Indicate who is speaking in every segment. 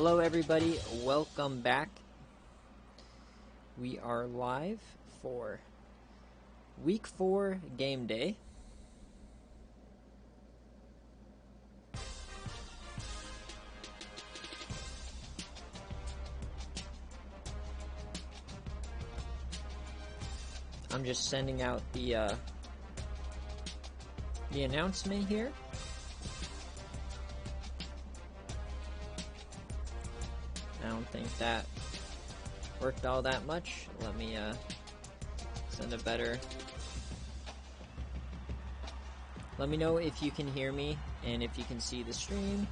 Speaker 1: Hello everybody, welcome back. We are live for week 4 game day. I'm just sending out the announcement here. I don't think that worked all that much. Let me send a better. Let me know if you can hear me and if you can see the stream.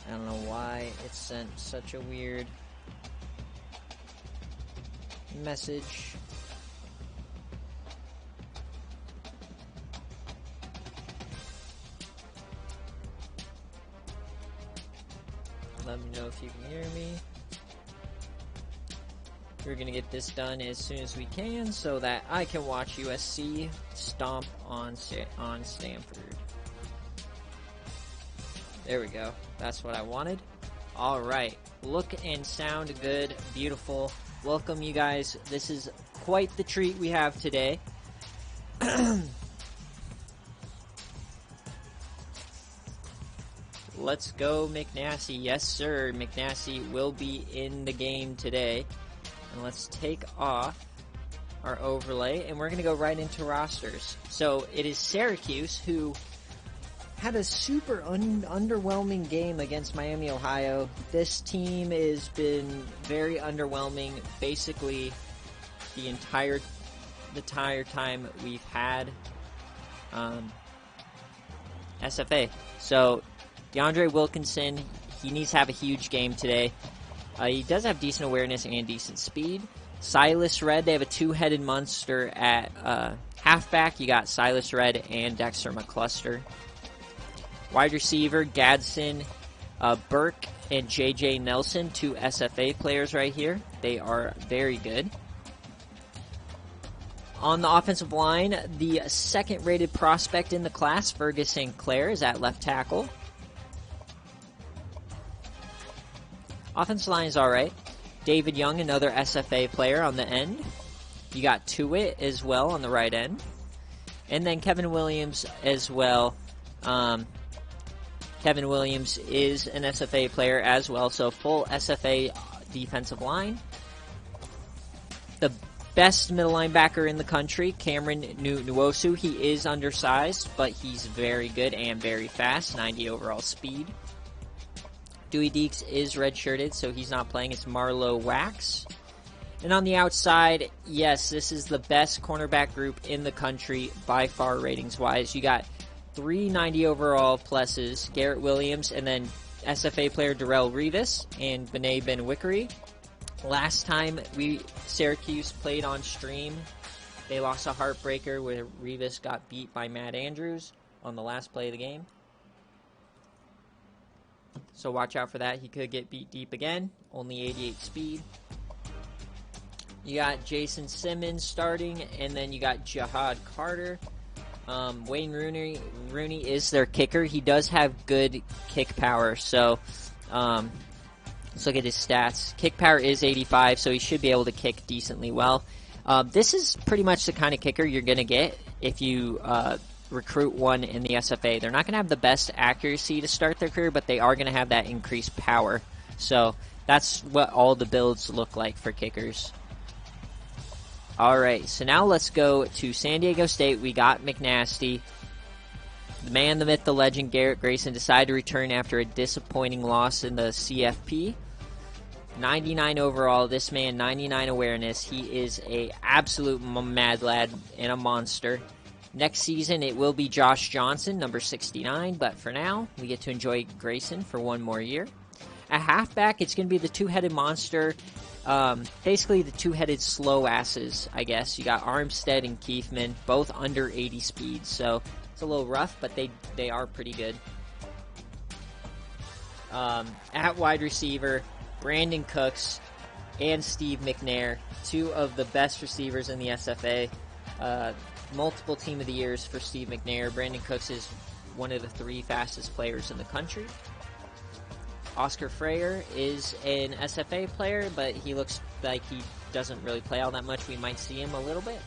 Speaker 1: I don't know why it sent such a weird message. Let me know if you can hear me. We're going to get this done as soon as we can so that I can watch USC stomp on Stanford. There we go. That's what I wanted. All right. Look and sound good. Beautiful. Welcome, you guys. This is quite the treat we have today. Let's go, McNasty. Yes, sir. McNasty will be in the game today. And let's take off our overlay, and we're going to go right into rosters. So it is Syracuse, who had a super underwhelming game against Miami, Ohio. This team has been very underwhelming, basically the entire time we've had SFA. So DeAndre Wilkinson, he needs to have a huge game today. He does have decent awareness and decent speed. Silas Red, they have a two-headed monster at halfback. You got Silas Red and Dexter McCluster. Wide receiver, Gadsden, Burke, and J.J. Nelson, two SFA players right here. They are very good. On the offensive line, the second-rated prospect in the class, Fergus St. Clair, is at left tackle. Offensive line is alright. David Young, another SFA player on the end. You got Tuitt as well on the right end. And then Kevin Williams as well. Kevin Williams is an SFA player as well, so full SFA defensive line. The best middle linebacker in the country, Cameron Nwosu. He is undersized, but he's very good and very fast, 90 overall speed. Dewey Deeks is redshirted, so he's not playing. It's Marlowe Wax. And on the outside, yes, this is the best cornerback group in the country by far ratings-wise. You got 390 overall pluses, Garrett Williams, and then SFA player Darrell Revis and Bené Ben-Wickery. Last time Syracuse played on stream, they lost a heartbreaker where Revis got beat by Matt Andrews on the last play of the game. So watch out for that. He could get beat deep again. Only 88 speed. You got Jason Simmons starting, and then you got Jihad Carter. Wayne Rooney is their kicker. He does have good kick power, so let's look at his stats. Kick power is 85, so he should be able to kick decently well. This is pretty much the kind of kicker you're going to get if you recruit one in the SFA. They're not going to have the best accuracy to start their career, but they are going to have that increased power. So that's what all the builds look like for kickers. Alright, so now let's go to San Diego State. We got McNasty. The man, the myth, the legend, Garrett Grayson decided to return after a disappointing loss in the CFP. 99 overall, this man, 99 awareness. He is a absolute mad lad and a monster. Next season, it will be Josh Johnson, number 69, but for now, we get to enjoy Grayson for one more year. At halfback, it's going to be the two-headed monster, basically the two-headed slow asses, I guess. You got Armstead and Keithman, both under 80 speed, so it's a little rough, but they are pretty good. At wide receiver, Brandon Cooks and Steve McNair, two of the best receivers in the SFA. Multiple team of the years for Steve McNair. Brandon Cooks is one of the 3 fastest players in the country. Oscar Freyer is an SFA player, but he looks like he doesn't really play all that much. We might see him a little bit.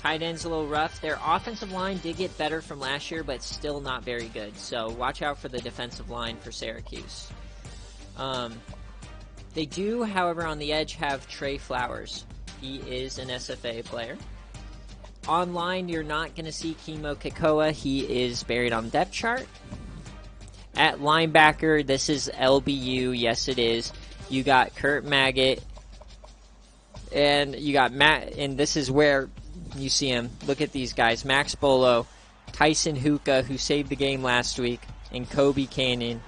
Speaker 1: Tight end's a little rough. Their offensive line did get better from last year, but still not very good. So watch out for the defensive line for Syracuse. They do, however, on the edge have Trey Flowers. He is an SFA player. Online, you're not going to see Kimo Kikoa. He is buried on the depth chart. At linebacker, this is LBU. Yes, it is. You got Kurt Maggot. And you got Matt. And this is where you see him. Look at these guys. Max Bolo, Tyson Hookah, who saved the game last week, and Kobe Cannon.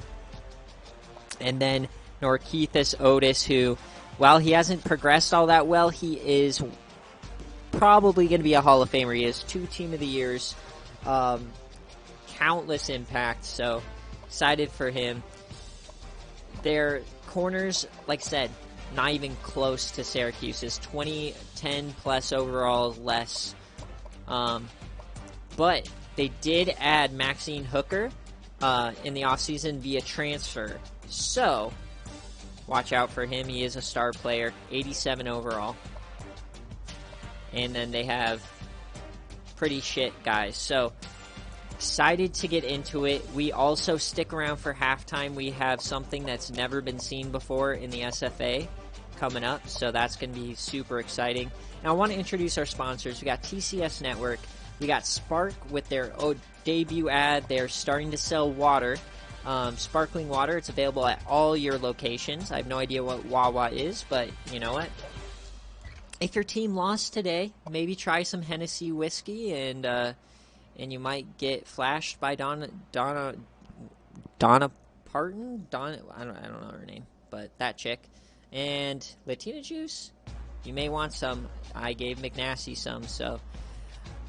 Speaker 1: And then Norkeithus Otis, who, while he hasn't progressed all that well, he is probably going to be a Hall of Famer. He has 2 Team of the Years, countless impacts, so excited for him. Their corners, like I said, not even close to Syracuse's. 10 plus overall less. But they did add Maxine Hooker in the offseason via transfer. So, watch out for him. He is a star player. 87 overall. And then they have pretty shit guys. So, excited to get into it. We also stick around for halftime. We have something that's never been seen before in the SFA coming up. So, that's going to be super exciting. Now, I want to introduce our sponsors. We got TCS Network. We got Spark with their debut ad. They're starting to sell water. Sparkling water. It's available at all your locations. I have no idea what Wawa is, but you know what? If your team lost today, maybe try some Hennessy whiskey, and you might get flashed by Donna Parton. I don't know her name, but that chick. And Latina juice. You may want some. I gave McNasty some. So,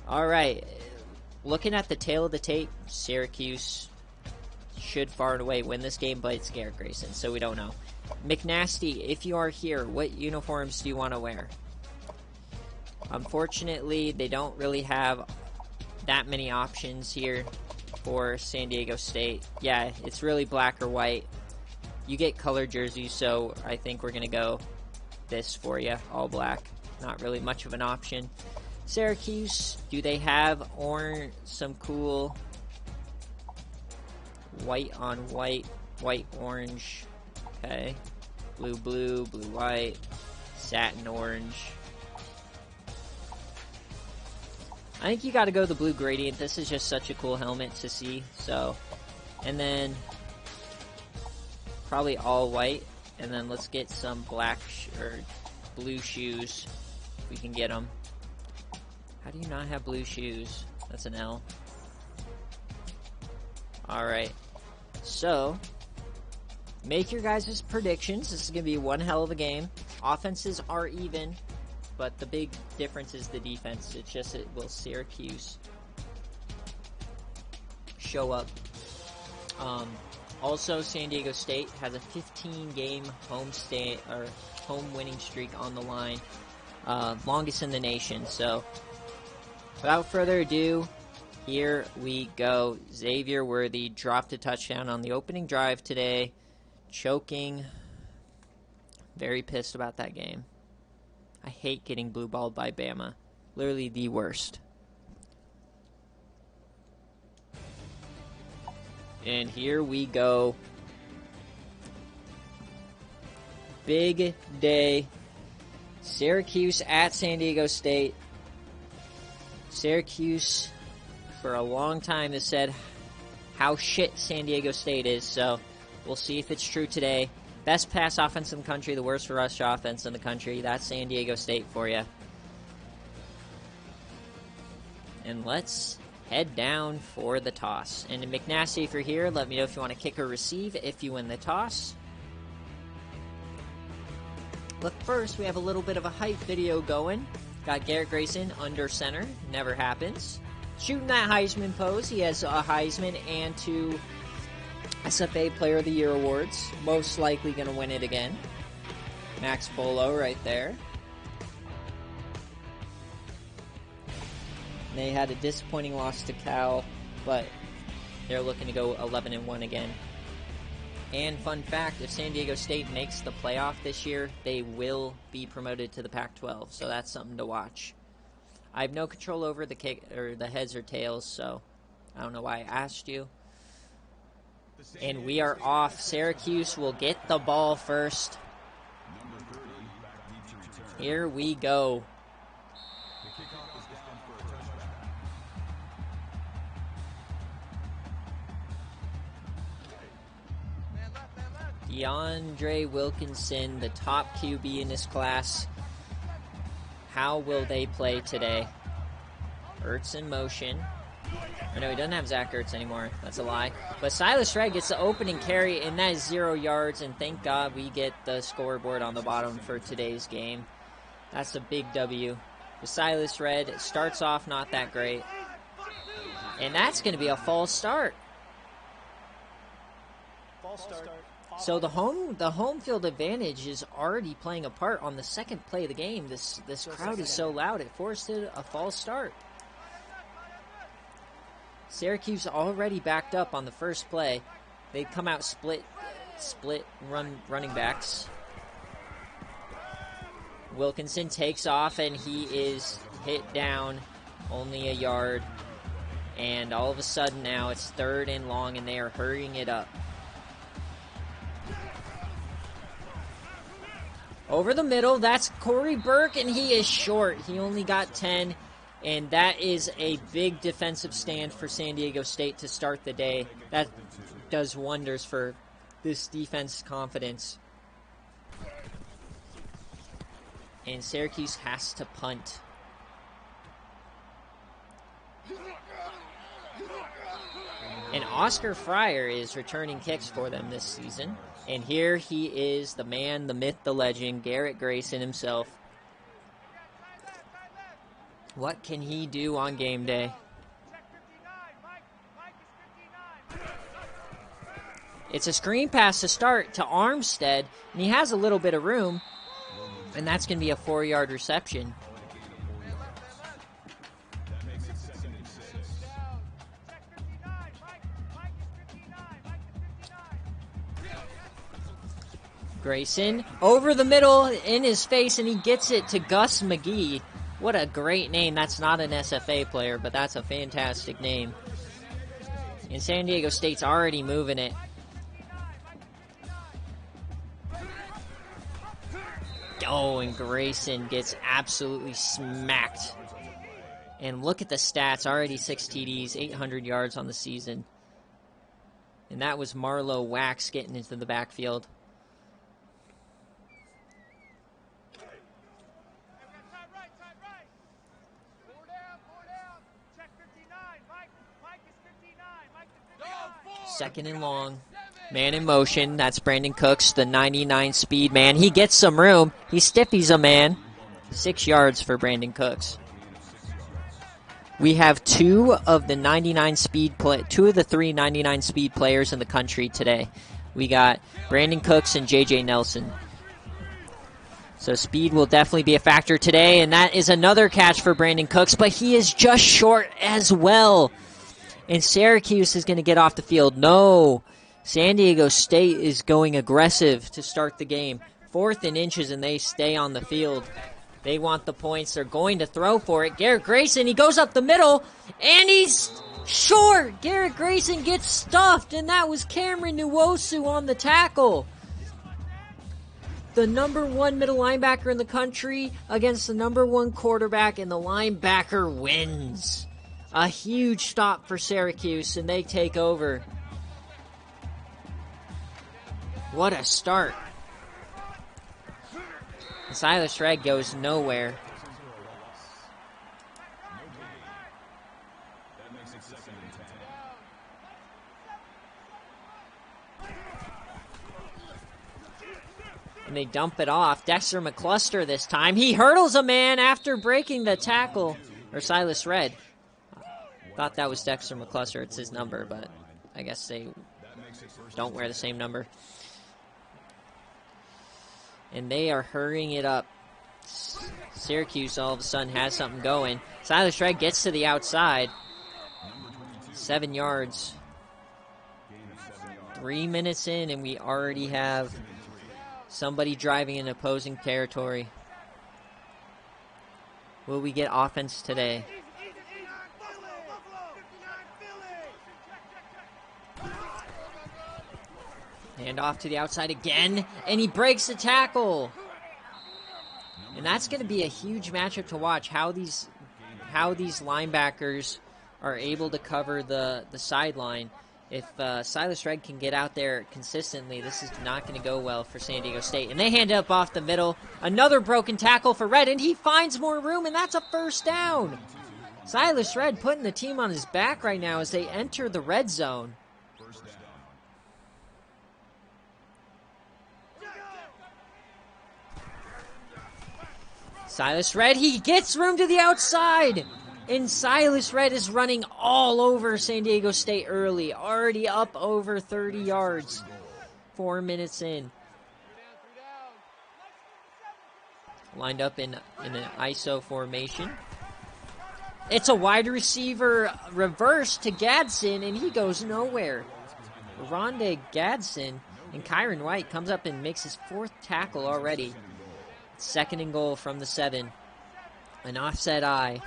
Speaker 1: all right. Looking at the tail of the tape, Syracuse should far and away win this game, but it's Garrett Grayson, so we don't know. McNasty, if you are here, what uniforms do you want to wear? Unfortunately, they don't really have that many options here for San Diego State. Yeah, it's really black or white. You get colored jerseys, so I think we're going to go this for you, all black. Not really much of an option. Syracuse, do they have some cool white on white, white orange, okay, blue blue, blue white, satin orange. I think you got to go the blue gradient. This is just such a cool helmet to see. So, and then probably all white, and then let's get some black or blue shoes if we can get them. How do you not have blue shoes? That's an L. Alright, so make your guys' predictions. This is going to be one hell of a game. Offenses are even, but the big difference is the defense. It's just, will Syracuse show up? Also, San Diego State has a 15-game home winning streak on the line, longest in the nation. So, without further ado, here we go. Xavier Worthy dropped a touchdown on the opening drive today, choking. Very pissed about that game. I hate getting blue balled by Bama. Literally the worst. And here we go. Big day. Syracuse at San Diego State. Syracuse, for a long time, has said how shit San Diego State is, so we'll see if it's true today. Best pass offense in the country, the worst rush offense in the country. That's San Diego State for you. And let's head down for the toss. And McNasty, if you're here, let me know if you want to kick or receive if you win the toss. But first, we have a little bit of a hype video going. Got Garrett Grayson under center. Never happens. Shooting that Heisman pose. He has a Heisman and 2 SFA Player of the Year awards. Most likely going to win it again. Max Bolo right there. They had a disappointing loss to Cal, but they're looking to go 11-1 again. And fun fact, if San Diego State makes the playoff this year, they will be promoted to the Pac-12, so that's something to watch. I have no control over the kick or the heads or tails, so I don't know why I asked you. And we are off. Syracuse will get the ball first. Here we go. DeAndre Wilkinson, the top QB in this class. How will they play today? Ertz in motion. Or no, he doesn't have Zach Ertz anymore. That's a lie. But Silas Redd gets the opening carry, and that is 0 yards. And thank God we get the scoreboard on the bottom for today's game. That's a big W. The Silas Redd starts off not that great. And that's going to be a false start.
Speaker 2: False start.
Speaker 1: So the home field advantage is already playing a part on the second play of the game. This crowd is so loud it forced it a false start. Syracuse already backed up on the first play. They come out split running backs. Wilkinson takes off and he is hit down only a yard. And all of a sudden now it's 3rd and long and they are hurrying it up. Over the middle, that's Corey Burke, and he is short. He only got 10, and that is a big defensive stand for San Diego State to start the day. That does wonders for this defense confidence. And Syracuse has to punt. And Oscar Fryer is returning kicks for them this season. And here he is, the man, the myth, the legend, Garrett Grayson himself. What can he do on game day? It's a screen pass to start to Armstead, and he has a little bit of room, and that's going to be a 4-yard reception. Grayson over the middle in his face, and he gets it to Gus McGee. What a great name. That's not an SFA player, but that's a fantastic name. And San Diego State's already moving it. Oh, and Grayson gets absolutely smacked. And look at the stats. Already 6 TDs, 800 yards on the season. And that was Marlowe Wax getting into the backfield. Second and long. Man in motion. That's Brandon Cooks, the 99 speed man. He gets some room. He stiffies a man. 6 yards for Brandon Cooks. We have two of the 3 99 speed players in the country today. We got Brandon Cooks and JJ Nelson. So speed will definitely be a factor today, and that is another catch for Brandon Cooks, but he is just short as well. And Syracuse is going to get off the field. No. San Diego State is going aggressive to start the game. 4th and inches, and they stay on the field. They want the points. They're going to throw for it. Garrett Grayson, he goes up the middle, and he's short. Garrett Grayson gets stuffed, and that was Cameron Nwosu on the tackle. The number 1 middle linebacker in the country against the number 1 quarterback, and the linebacker wins. A huge stop for Syracuse, and they take over. What a start. Silas Redd goes nowhere. And they dump it off. Dexter McCluster this time. He hurdles a man after breaking the tackle. Or Silas Redd. Thought that was Dexter McCluster. It's his number, but I guess they don't wear the same number. And they are hurrying it up. Syracuse all of a sudden has something going. Silas Shred gets to the outside. 7 yards. 3 minutes in, and we already have somebody driving in opposing territory. Will we get offense today? Hand off to the outside again, and he breaks the tackle. And that's going to be a huge matchup to watch, how these linebackers are able to cover the sideline. If Silas Red can get out there consistently, this is not going to go well for San Diego State. And they hand it up off the middle. Another broken tackle for Red, and he finds more room, and that's a first down. Silas Red putting the team on his back right now as they enter the red zone. Silas Red, he gets room to the outside. And Silas Red is running all over San Diego State early. Already up over 30 yards. 4 minutes in. Lined up in an ISO formation. It's a wide receiver reverse to Gadsden, and he goes nowhere. Rondé Gadsden, and Kyron White comes up and makes his 4th tackle already. 2nd and goal from the 7. An offset eye.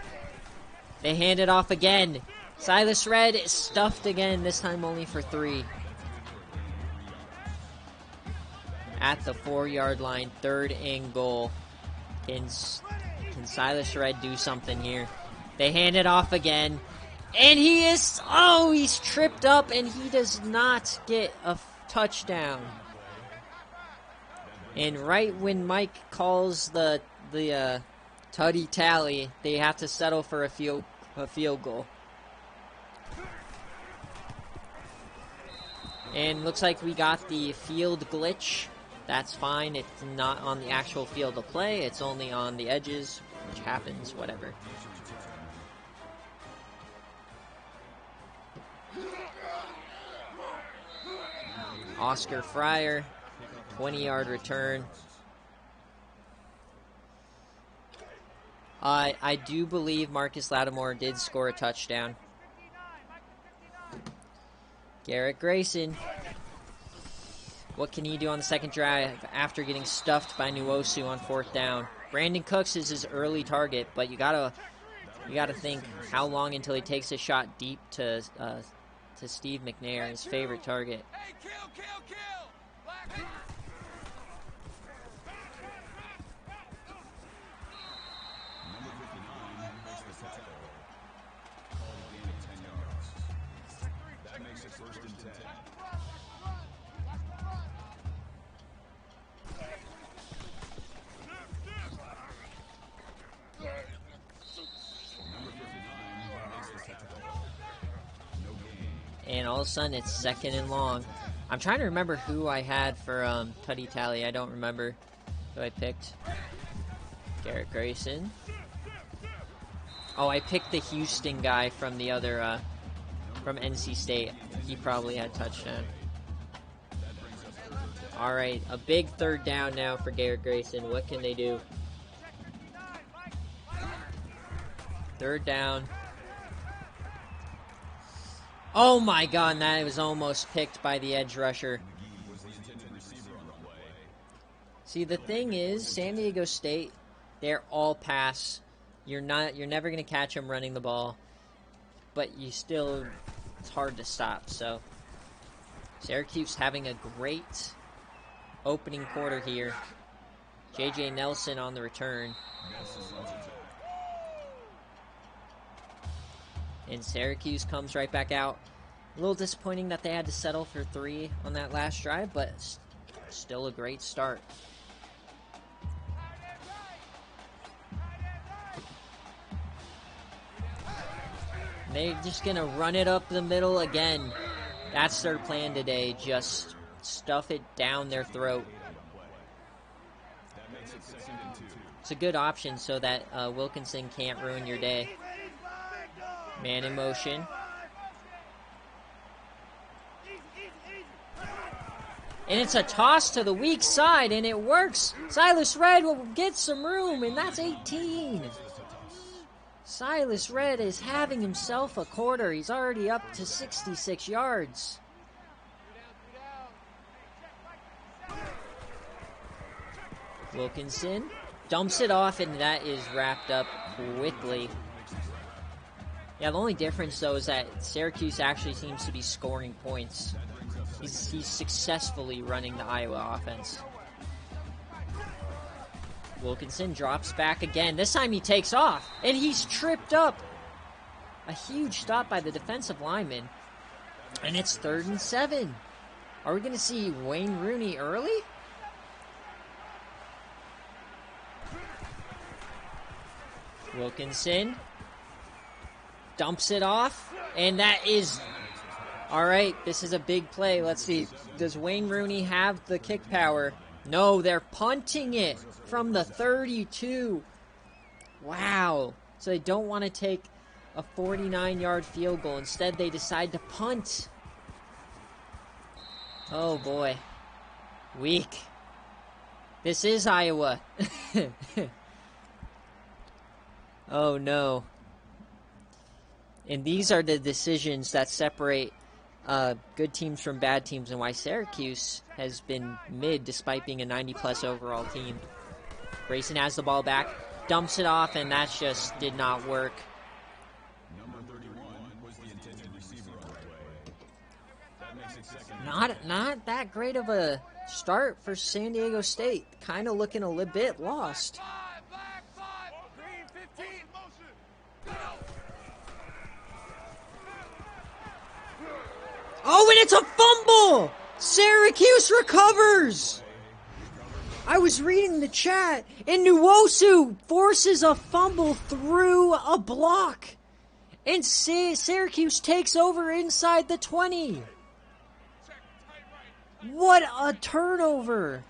Speaker 1: They hand it off again. Silas Red is stuffed again, this time only for 3. At the 4-yard line, 3rd and goal. Can Silas Red do something here? They hand it off again. And he's tripped up, and he does not get a touchdown. And right when Mike calls the tutty tally, they have to settle for a field goal. And looks like we got the field glitch. That's fine. It's not on the actual field of play. It's only on the edges, which happens, whatever. Oscar Fryer. 20-yard return. I do believe Marcus Lattimore did score a touchdown. Garrett Grayson. What can he do on the second drive after getting stuffed by Nwosu on 4th down? Brandon Cooks is his early target, but you gotta think how long until he takes a shot deep to Steve McNair, his favorite target.
Speaker 2: Hey, kill!
Speaker 1: And all of a sudden, it's 2nd and long. I'm trying to remember who I had for Tutty Tally. I don't remember who I picked. Garrett Grayson. Oh, I picked the Houston guy from the other, from NC State. He probably had touchdown. All right, a big 3rd down now for Garrett Grayson. What can they do? 3rd down. Oh my god, that was almost picked by the edge rusher. See, the thing is, San Diego State, they're all pass. You're never going to catch them running the ball. But it's hard to stop, so. Syracuse having a great opening quarter here. J.J. Nelson on the return. And Syracuse comes right back out. A little disappointing that they had to settle for 3 on that last drive, but still a great start. They're just going to run it up the middle again. That's their plan today, just stuff it down their throat. It's a good option so that Wilkinson can't ruin your day. Man in motion. And it's a toss to the weak side, and it works. Silas Red will get some room, and that's 18. Silas Red is having himself a quarter. He's already up to 66 yards. Wilkinson dumps it off, and that is wrapped up quickly. Yeah, the only difference, though, is that Syracuse actually seems to be scoring points. He's successfully running the Iowa offense. Wilkinson drops back again. This time he takes off, and he's tripped up. A huge stop by the defensive lineman. And it's 3rd and 7. Are we going to see Wayne Rooney early? Wilkinson dumps it off, and that is... All right, this is a big play. Let's see. Does Wayne Rooney have the kick power? No, they're punting it from the 32. Wow. So they don't want to take a 49-yard field goal. Instead, they decide to punt. Oh, boy. Weak. This is Iowa. Oh, no. And these are the decisions that separate good teams from bad teams, and why Syracuse has been mid despite being a 90-plus overall team. Grayson has the ball back, dumps it off, and that just did not work.
Speaker 3: Number 31 was the intended receiver on the play. That makes it second.
Speaker 1: Not that great of a start for San Diego State. Kind of looking a little bit lost.
Speaker 2: 5, black 5, green 15, motion.
Speaker 1: Oh, and it's a fumble! Syracuse recovers! I was reading the chat, and Nwosu forces a fumble through a block. And Syracuse takes over inside the 20. What a turnover!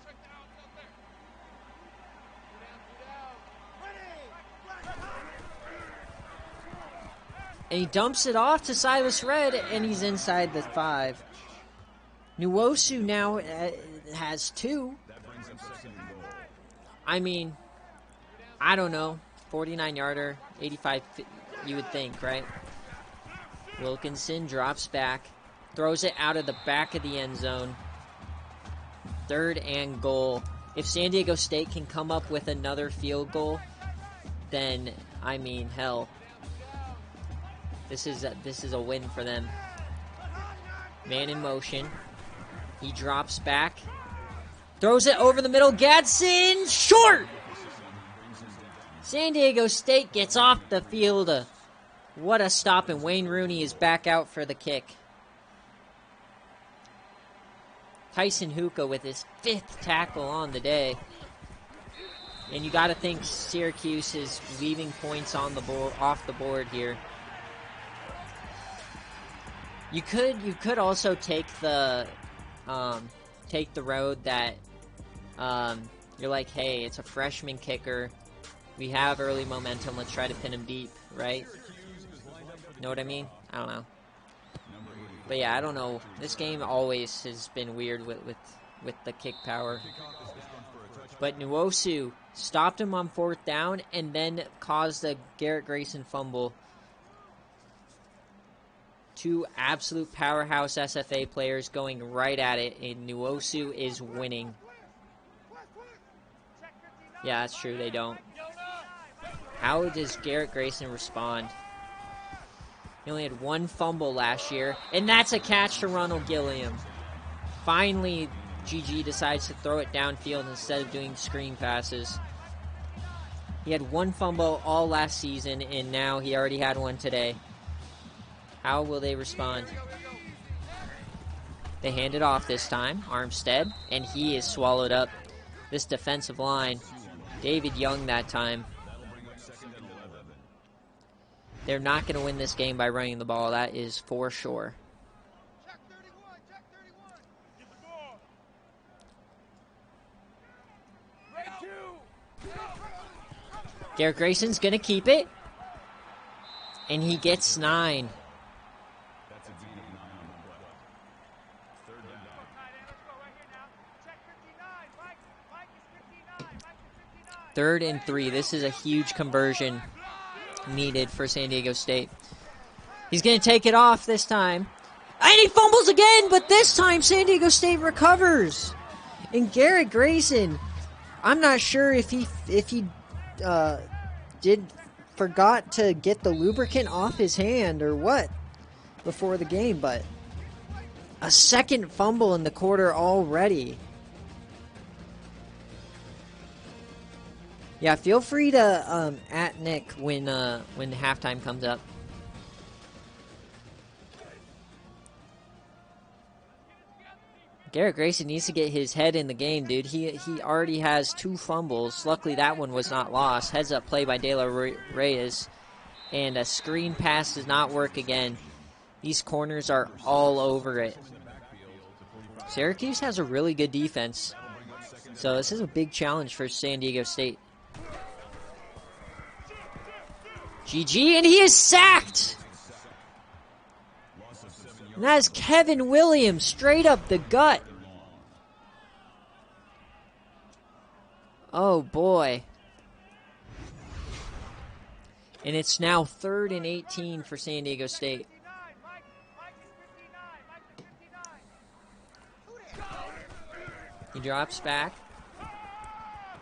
Speaker 1: And he dumps it off to Silas Red, and he's inside the 5. Nwosu now has 2. I mean, I don't know. 49-yarder, 85, you would think, right? Wilkinson drops back, throws it out of the back of the end zone. 3rd and goal. If San Diego State can come up with another field goal, then, I mean, hell. This is a win for them. Man in motion. He drops back. Throws it over the middle. Gadsden short! San Diego State gets off the field. What a stop, and Wayne Rooney is back out for the kick. Tyson Hookah with his 5th tackle on the day. And you got to think Syracuse is leaving points on the board, off the board here. You could also take the road that you're like, hey, it's a freshman kicker. We have early momentum. Let's try to pin him deep, right? Know what I mean? I don't know. But yeah, I don't know. This game always has been weird with the kick power. But Nwosu stopped him on 4th down and then caused a Garrett Grayson fumble. 2 absolute powerhouse SFA players going right at it, and Nwosu is winning. Yeah, that's true, they don't. How does Garrett Grayson respond? He only had 1 fumble last year, and that's a catch to Ronald Gilliam. Finally, GG decides to throw it downfield instead of doing screen passes. He had 1 fumble all last season, and now he already had 1 today. How will they respond? They hand it off this time, Armstead, and he is swallowed up. This defensive line, David Young that time. They're not going to win this game by running the ball, that is for sure.
Speaker 2: Check 31, check 31. Get the ball. Ready 2.
Speaker 1: Garrett Grayson's going to keep it, and he gets 9.
Speaker 3: That's a gain of 9 on the play. 3rd down.
Speaker 1: 3rd and 3. This is a huge conversion needed for San Diego State. He's going to take it off this time. And he fumbles again, but this time San Diego State recovers. And Garrett Grayson, I'm not sure if he forgot to get the lubricant off his hand or what before the game, but a second fumble in the quarter already. Yeah, feel free to at Nick when halftime comes up. Garrett Grayson needs to get his head in the game, dude. He already has 2 fumbles. Luckily, that one was not lost. Heads up play by De La Reyes. And a screen pass does not work again. These corners are all over it. Syracuse has a really good defense. So this is a big challenge for San Diego State. GG, and he is sacked! And that is Kevin Williams, straight up the gut. Oh, boy. And it's now 3rd and 18 for San Diego State. He drops back.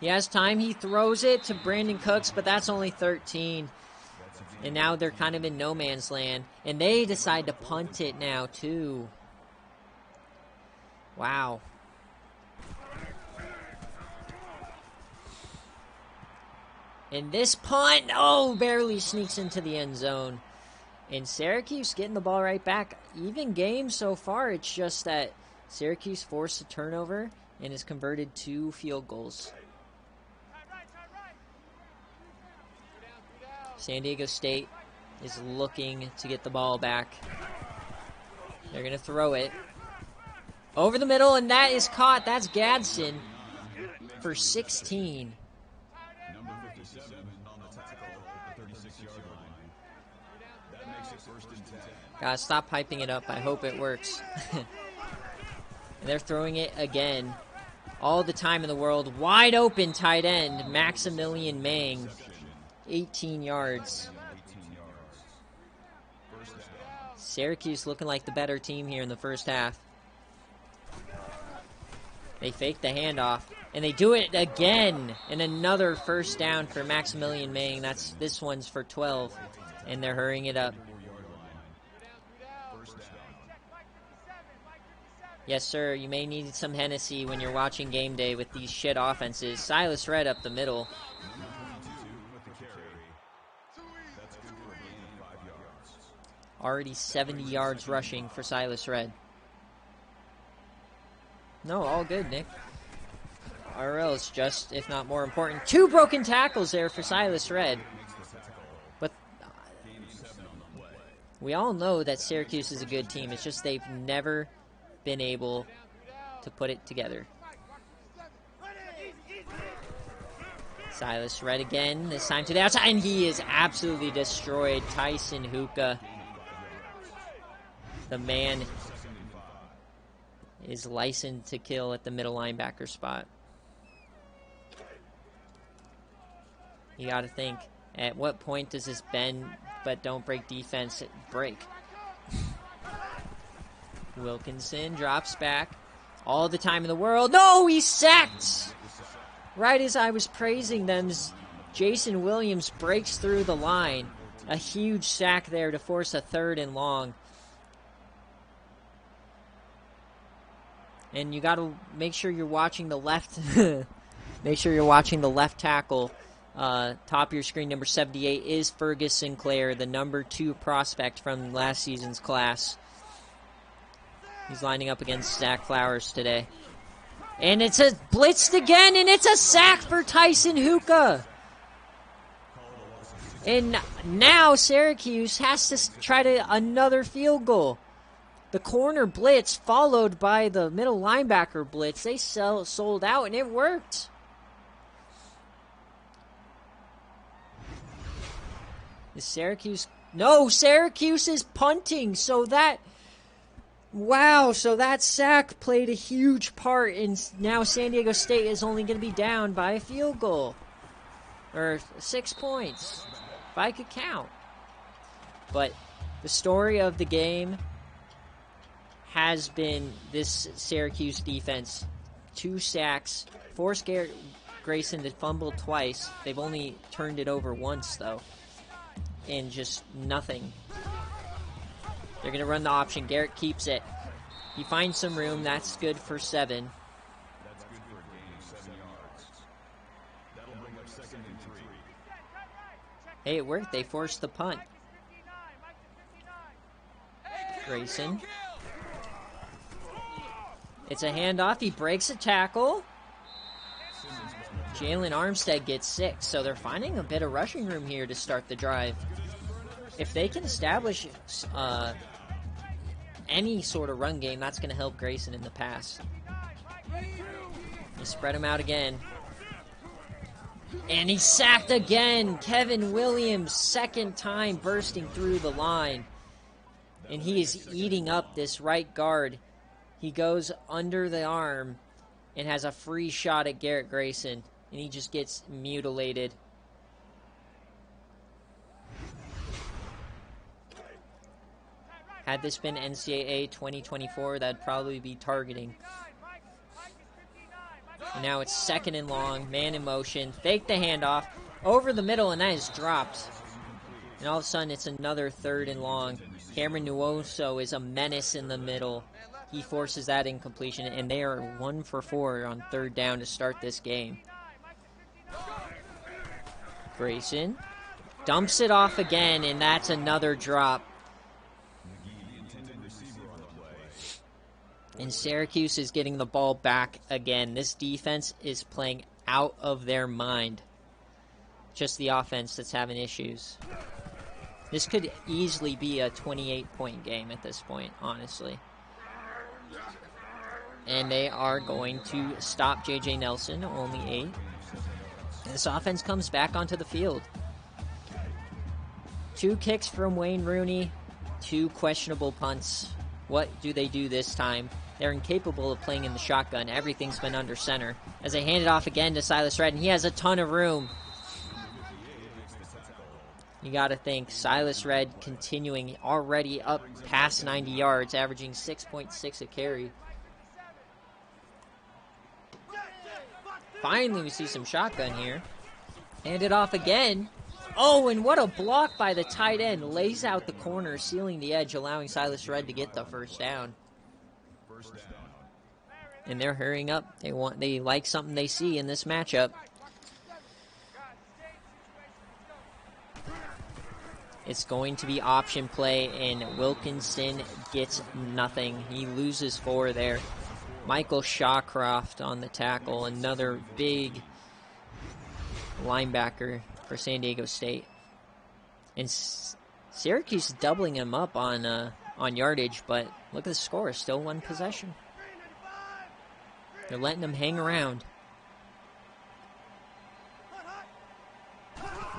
Speaker 1: He has time. He throws it to Brandon Cooks, but that's only 13. And now they're kind of in no man's land. And they decide to punt it now, too. Wow. And this punt, oh, barely sneaks into the end zone. And Syracuse getting the ball right back. Even game so far, it's just that Syracuse forced a turnover and has converted 2 field goals. San Diego State is looking to get the ball back. They're going to throw it over the middle, and that is caught. That's Gadsden for 16.
Speaker 3: Number 57 on the tackle at the 36-yard line. That makes it 1st and 10.
Speaker 1: Guys, stop hyping it up. I hope it works. And they're throwing it again. All the time in the world. Wide open tight end, Maximilian Mang. 18 yards. Syracuse looking like the better team here in the first half. They fake the handoff, and they do it again. And another first down for Maximilian Mang. This one's for 12, and they're hurrying it up. Yes, sir, you may need some Hennessy when you're watching Game Day with these shit offenses. Silas Red up the middle. Already 70 yards rushing for Silas Red. No, all good, Nick. RL is just, if not more important. 2 broken tackles there for Silas Red. But we all know that Syracuse is a good team. It's just they've never been able to put it together. Silas Red again, this time to the outside, and he is absolutely destroyed. Tyson Hookah. The man is licensed to kill at the middle linebacker spot. You got to think, at what point does this bend but don't break defense break? Wilkinson drops back. All the time in the world. No, he's sacked! Right as I was praising them, Jason Williams breaks through the line. A huge sack there to force a 3rd and long. And you got to make sure you're watching the left. Make sure you're watching the left tackle. Top of your screen, number 78 is Fergus Sinclair, the number 2 prospect from last season's class. He's lining up against Zach Flowers today. And it's a blitzed again, and it's a sack for Tyson Hookah. And now Syracuse has to try another field goal. The corner blitz followed by the middle linebacker blitz. They sold out, and it worked. Is Syracuse... No, Syracuse is punting, so that... Wow, so that sack played a huge part, and now San Diego State is only going to be down by a field goal. Or 6 points, if I could count. But the story of the game has been this Syracuse defense. 2 sacks, forced Garrett Grayson to fumble twice. They've only turned it over once, though. And just nothing. They're going to run the option. Garrett keeps it. He finds some room. That's good for 7.
Speaker 3: That's good for a gain of 7 yards. That'll bring up 2nd and 3.
Speaker 1: Hey, it worked. They forced the punt. Grayson. It's a handoff. He breaks a tackle. Jalen Armstead gets 6, so they're finding a bit of rushing room here to start the drive. If they can establish any sort of run game, that's going to help Grayson in the pass. You spread him out again. And he's sacked again. Kevin Williams, 2nd time bursting through the line. And he is eating up this right guard. He goes under the arm and has a free shot at Garrett Grayson. And he just gets mutilated. Had this been NCAA 2024, that'd probably be targeting. And now it's 2nd and long, man in motion, fake the handoff, over the middle, and that is dropped. And all of a sudden, it's another 3rd and long. Cameron Nuoso is a menace in the middle. He forces that incompletion, and they are 1 for 4 on 3rd down to start this game. Grayson dumps it off again, and that's another drop. And Syracuse is getting the ball back again. This defense is playing out of their mind. Just the offense that's having issues. This could easily be a 28-point game at this point, honestly. And they are going to stop J.J. Nelson, only 8. This offense comes back onto the field. 2 kicks from Wayne Rooney, 2 questionable punts. What do they do this time? They're incapable of playing in the shotgun. Everything's been under center. As they hand it off again to Silas Redd, and he has a ton of room. You got to think, Silas Redd continuing already up past 90 yards, averaging 6.6 a carry. Finally, we see some shotgun here. Hand it off again. Oh, and what a block by the tight end. Lays out the corner, sealing the edge, allowing Silas Redd to get the 1st down. And they're hurrying up. They like something they see in this matchup. It's going to be option play, and Wilkinson gets nothing. He loses 4 there. Michael Shawcroft on the tackle, another big linebacker for San Diego State. And Syracuse doubling him up on yardage, but look at the score, still 1 possession. They're letting him hang around.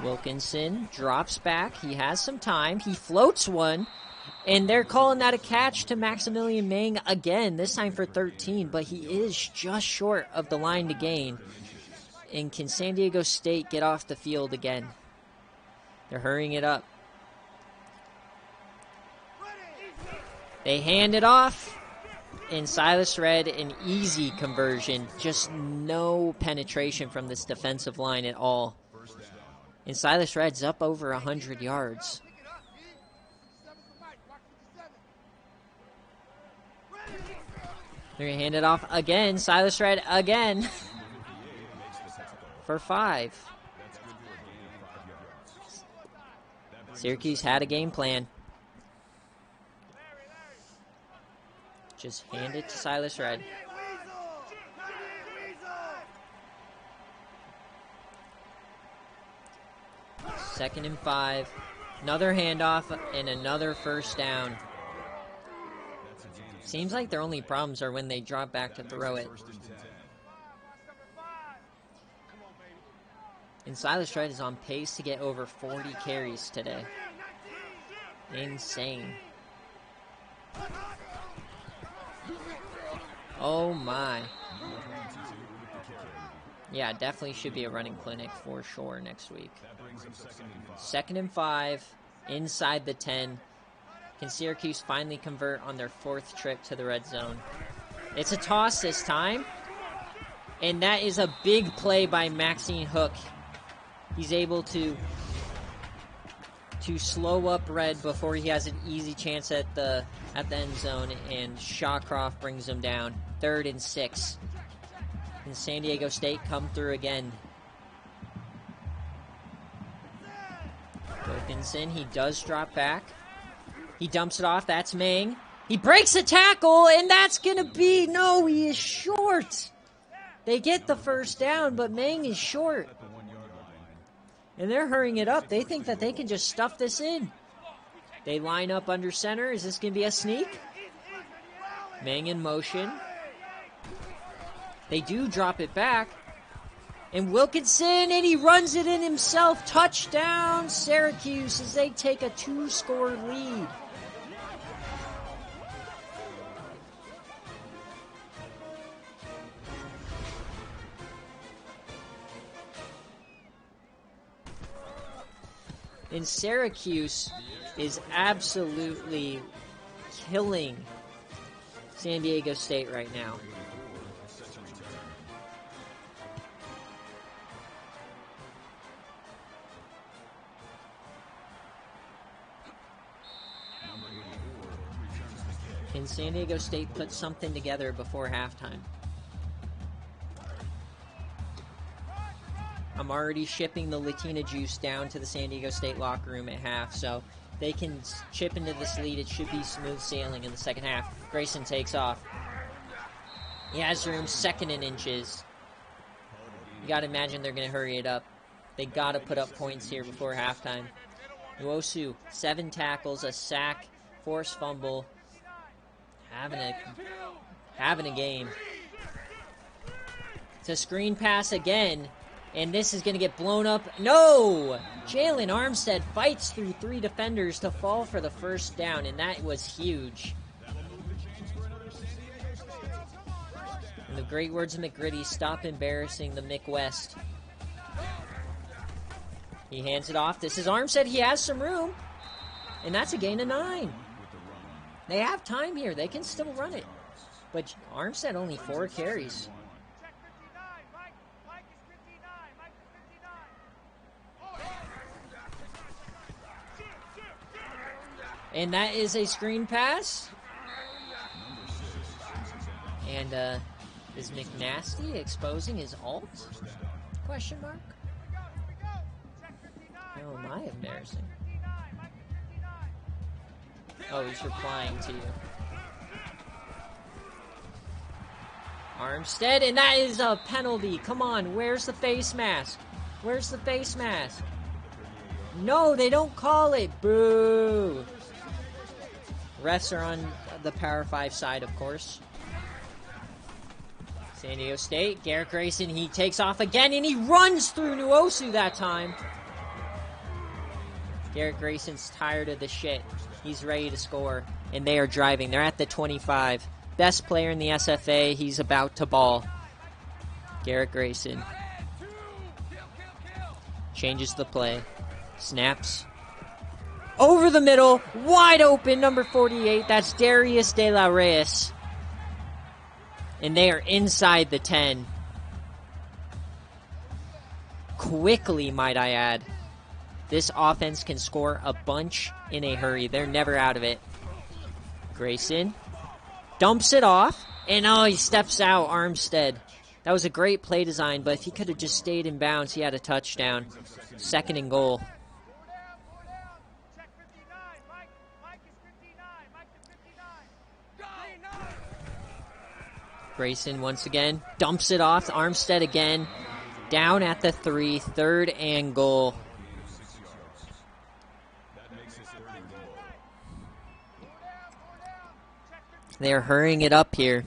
Speaker 1: Wilkinson drops back. He has some time. He floats one. And they're calling that a catch to Maximilian Meng again, this time for 13. But he is just short of the line to gain. And can San Diego State get off the field again? They're hurrying it up. They hand it off. And Silas Redd, an easy conversion. Just no penetration from this defensive line at all. And Silas Redd's up over 100 yards. They're going to hand it off again. Silas Redd again. For 5. Syracuse had a game plan. Just hand it to Silas Redd. Second and 5. Another handoff and another 1st down. Seems like their only problems are when they drop back to throw it. And Silas Redd is on pace to get over 40 carries today. Insane. Oh my. Yeah, definitely should be a running clinic for sure next week. 2nd and 5, inside the 10. Can Syracuse finally convert on their 4th trip to the red zone? It's a toss this time. And that is a big play by Maxine Hook. He's able to slow up Red before he has an easy chance at the end zone, and Shawcroft brings him down. 3rd and 6. And San Diego State come through again. Wilkinson, he does drop back. He dumps it off. That's Meng. He breaks a tackle, and that's going to be... No, he is short. They get the first down, but Meng is short. And they're hurrying it up. They think that they can just stuff this in. They line up under center. Is this going to be a sneak? Meng in motion. They do drop it back. And Wilkinson, and he runs it in himself. Touchdown, Syracuse, as they take a 2-score lead. And Syracuse is absolutely killing San Diego State right now. Can San Diego State put something together before halftime? I'm already shipping the Latina juice down to the San Diego State locker room at half, so they can chip into this lead. It should be smooth sailing in the second half. Grayson takes off. He has room, 2nd and inches. You got to imagine they're going to hurry it up. They got to put up points here before halftime. Nwosu, 7 tackles, a sack, forced fumble. Having a game. It's a screen pass again. And this is going to get blown up. No! Jalen Armstead fights through 3 defenders to fall for the first down, and that was huge. In the great words of McGritty, stop embarrassing the Mick West. He hands it off. This is Armstead. He has some room. And that's a gain of 9. They have time here. They can still run it. But Armstead only 4 carries. And that is a screen pass. And is McNasty exposing his alt? Question mark. How am I embarrassing? Oh, he's replying to you. Armstead, and that is a penalty. Come on, where's the face mask? Where's the face mask? No, they don't call it. Boo. Refs are on the Power 5 side, of course. San Diego State, Garrett Grayson, he takes off again, and he runs through Nwosu that time. Garrett Grayson's tired of the shit. He's ready to score, and they are driving. They're at the 25. Best player in the SFA. He's about to ball. Garrett Grayson. Changes the play. Snaps. Over the middle. Wide open. Number 48. That's Darius De La Reyes. And they are inside the 10. Quickly, might I add. This offense can score a bunch in a hurry. They're never out of it. Grayson dumps it off. And oh, he steps out, Armstead. That was a great play design, but if he could have just stayed in bounds, he had a touchdown. 2nd and goal. Grayson once again dumps it off. Armstead again. Down at the 3. 3rd and goal. They're hurrying it up here.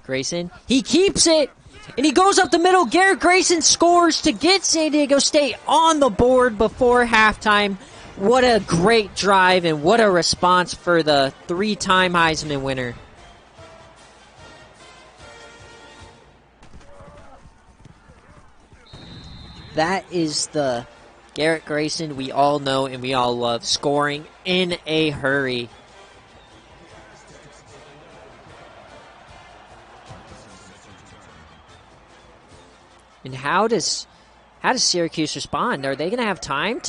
Speaker 1: Grayson, he keeps it, and he goes up the middle. Garrett Grayson scores to get San Diego State on the board before halftime. What a great drive, and what a response for the 3-time Heisman winner. That is the Garrett Grayson we all know and we all love, scoring in a hurry. And how does Syracuse respond? Are they going to have time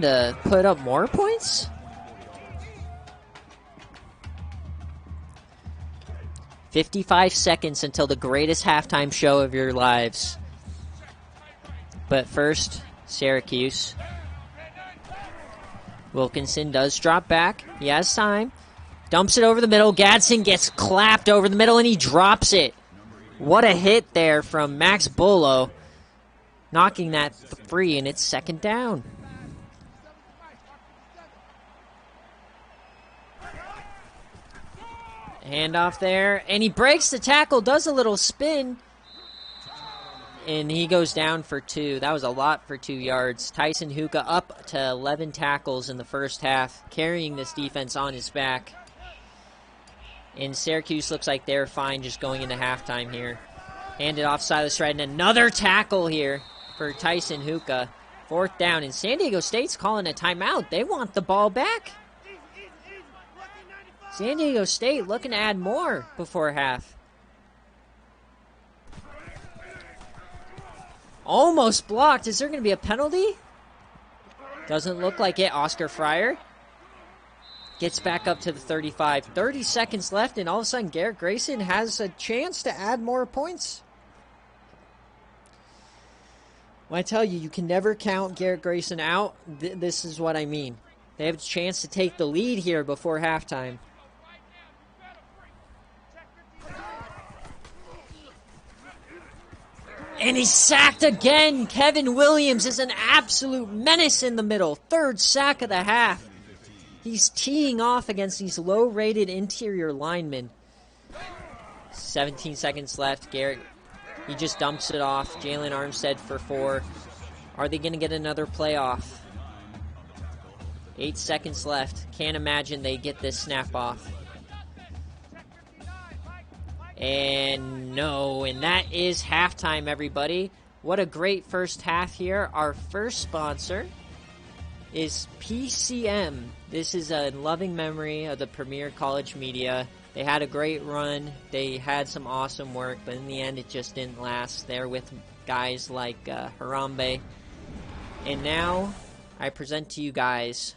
Speaker 1: to put up more points? "55 seconds until the greatest halftime show of your lives." But first, Syracuse. Wilkinson does drop back. He has time. Dumps it over the middle. Gadsden gets clapped over the middle, and he drops it. What a hit there from Max Bullo, knocking that free, and it's second down. Handoff there, and he breaks the tackle, does a little spin, and he goes down for 2. That was a lot for 2 yards. Tyson Hookah up to 11 tackles in the first half, carrying this defense on his back. And Syracuse looks like they're fine just going into halftime here. Handed off side of the stride, and another tackle here for Tyson Hookah. 4th down, and San Diego State's calling a timeout. They want the ball back. San Diego State looking to add more before half. Almost blocked. Is there going to be a penalty? Doesn't look like it. Oscar Fryer gets back up to the 35. 30 seconds left, and all of a sudden Garrett Grayson has a chance to add more points. When I tell you, you can never count Garrett Grayson out, this is what I mean. They have a chance to take the lead here before halftime. And he's sacked again. Kevin Williams is an absolute menace in the middle. 3rd sack of the half. He's teeing off against these low-rated interior linemen. 17 seconds left. Garrett, he just dumps it off. Jalen Armstead for 4. Are they going to get another playoff? 8 seconds left. Can't imagine they get this snap off. And no, and that is halftime, everybody. What a great first half here. Our first sponsor is PCM. This is a loving memory of the Premier College Media. They had a great run. They had some awesome work, but in the end, it just didn't last. They're with guys like Harambe. And now, I present to you guys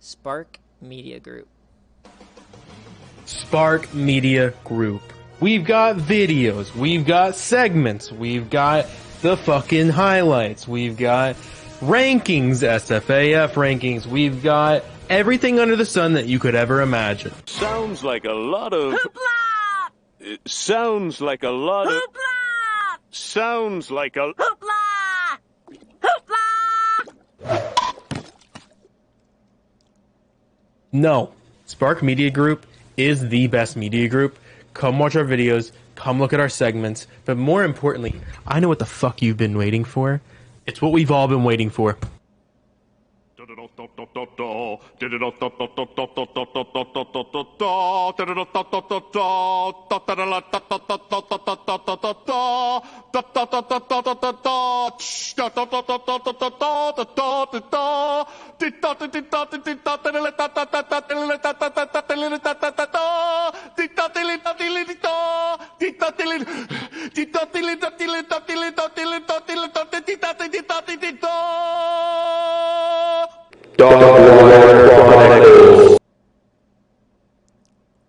Speaker 1: Spark Media Group.
Speaker 4: Spark Media Group. We've got videos, we've got segments, we've got the fucking highlights, we've got rankings, SFAF rankings, we've got everything under the sun that you could ever imagine.
Speaker 5: Sounds like a lot of... Hoopla! It sounds like a lot of... Hoopla! Sounds like a... Hoopla!
Speaker 4: Hoopla! No. Spark Media Group is the best media group. Come watch our videos, come look at our segments, but more importantly, I know what the fuck you've been waiting for. It's what we've all been waiting for.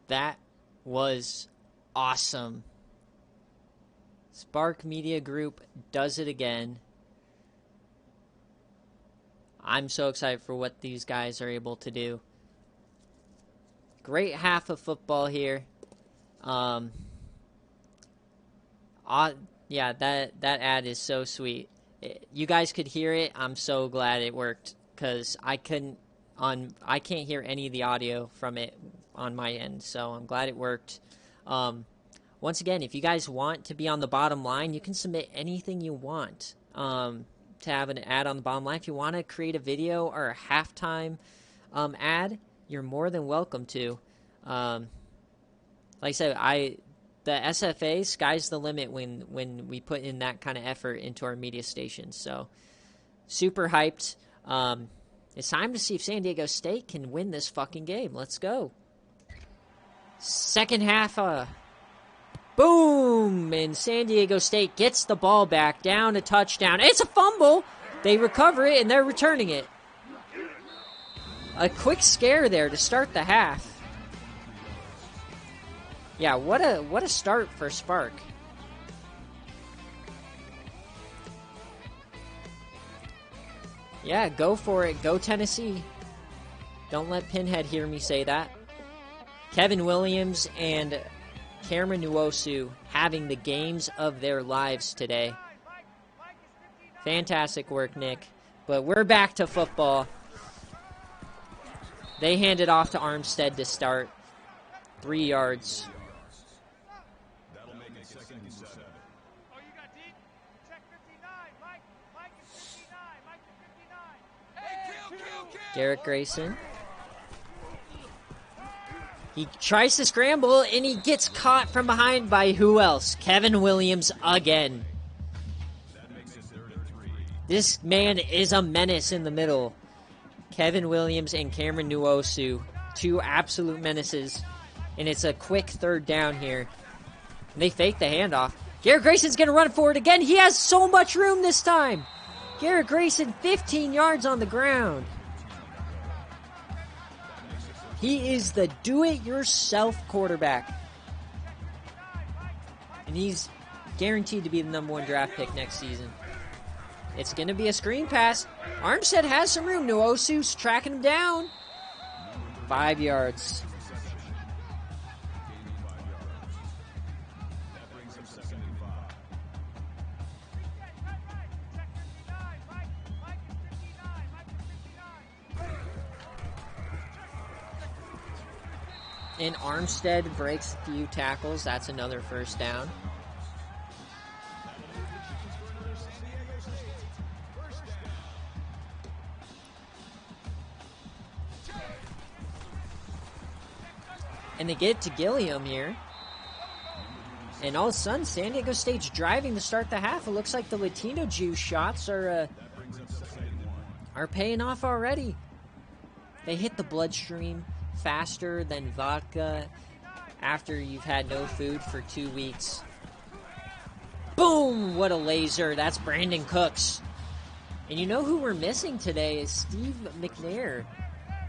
Speaker 1: That was awesome. Spark Media Group does it again. I'm so excited for what these guys are able to do. Great half of football here. Yeah, that ad is so sweet. You guys could hear it. I'm so glad it worked because I can't hear any of the audio from it on my end. So I'm glad it worked. Once again, if you guys want to be on the bottom line, you can submit anything you want to have an ad on the bottom line. If you want to create a video or a halftime ad, you're more than welcome to. Like I said, the SFA, sky's the limit when we put in that kind of effort into our media stations. So, super hyped. It's time to see if San Diego State can win this fucking game. Let's go. Second half, boom! And San Diego State gets the ball back, down a touchdown. It's a fumble! They recover it, and they're returning it. A quick scare there to start the half. Yeah, what a start for Spark. Yeah, go for it. Go Tennessee. Don't let Pinhead hear me say that. Kevin Williams and Cameron Nwosu having the games of their lives today. Fantastic work, Nick. But we're back to football. They hand it off to Armstead to start. 3 yards.
Speaker 3: That'll make it 2nd and 7.
Speaker 2: Oh, you got deep? Check 59. Mike is 59. Mike is 59. Hey, kill.
Speaker 1: Garrett Grayson. He tries to scramble, and he gets caught from behind by who else? Kevin Williams again.
Speaker 3: That makes it 3rd and 3.
Speaker 1: This man is a menace in the middle. Kevin Williams and Cameron Nwosu, 2 absolute menaces. And it's a quick 3rd down here. And they fake the handoff. Garrett Grayson's going to run for it again. He has so much room this time. Garrett Grayson, 15 yards on the ground. He is the do-it-yourself quarterback. And he's guaranteed to be the #1 draft pick next season. It's going to be a screen pass. Armstead has some room. Nwosu's tracking him down. 5 yards.
Speaker 3: That brings him 2nd and 5.
Speaker 1: And Armstead breaks a few tackles. That's another 1st down. And they get to Gilliam here. And all of a sudden, San Diego State's driving to start the half. It looks like the Latino juice shots are paying off already. They hit the bloodstream faster than vodka after you've had no food for 2 weeks. Boom! What a laser. That's Brandon Cooks. And you know who we're missing today is Steve McNair.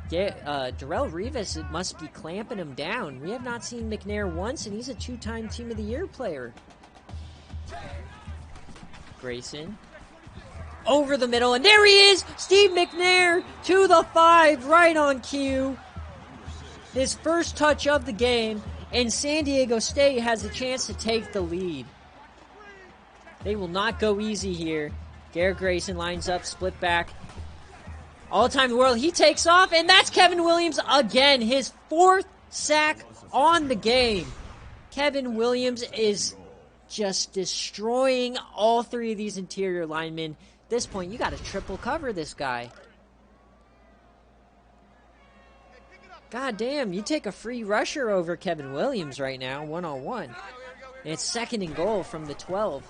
Speaker 1: Darrell Rivas must be clamping him down. We have not seen McNair once, and he's a 2-time Team of the Year player. Grayson. Over the middle, and there he is! Steve McNair to the 5, right on cue. His first touch of the game, and San Diego State has a chance to take the lead. They will not go easy here. Garrett Grayson lines up, split back. All-time in the world, he takes off, and that's Kevin Williams again, his 4th sack on the game. Kevin Williams is just destroying all 3 of these interior linemen. At this point, you got to triple cover this guy. God damn, you take a free rusher over Kevin Williams right now, 1-on-1. And it's 2nd and goal from the 12.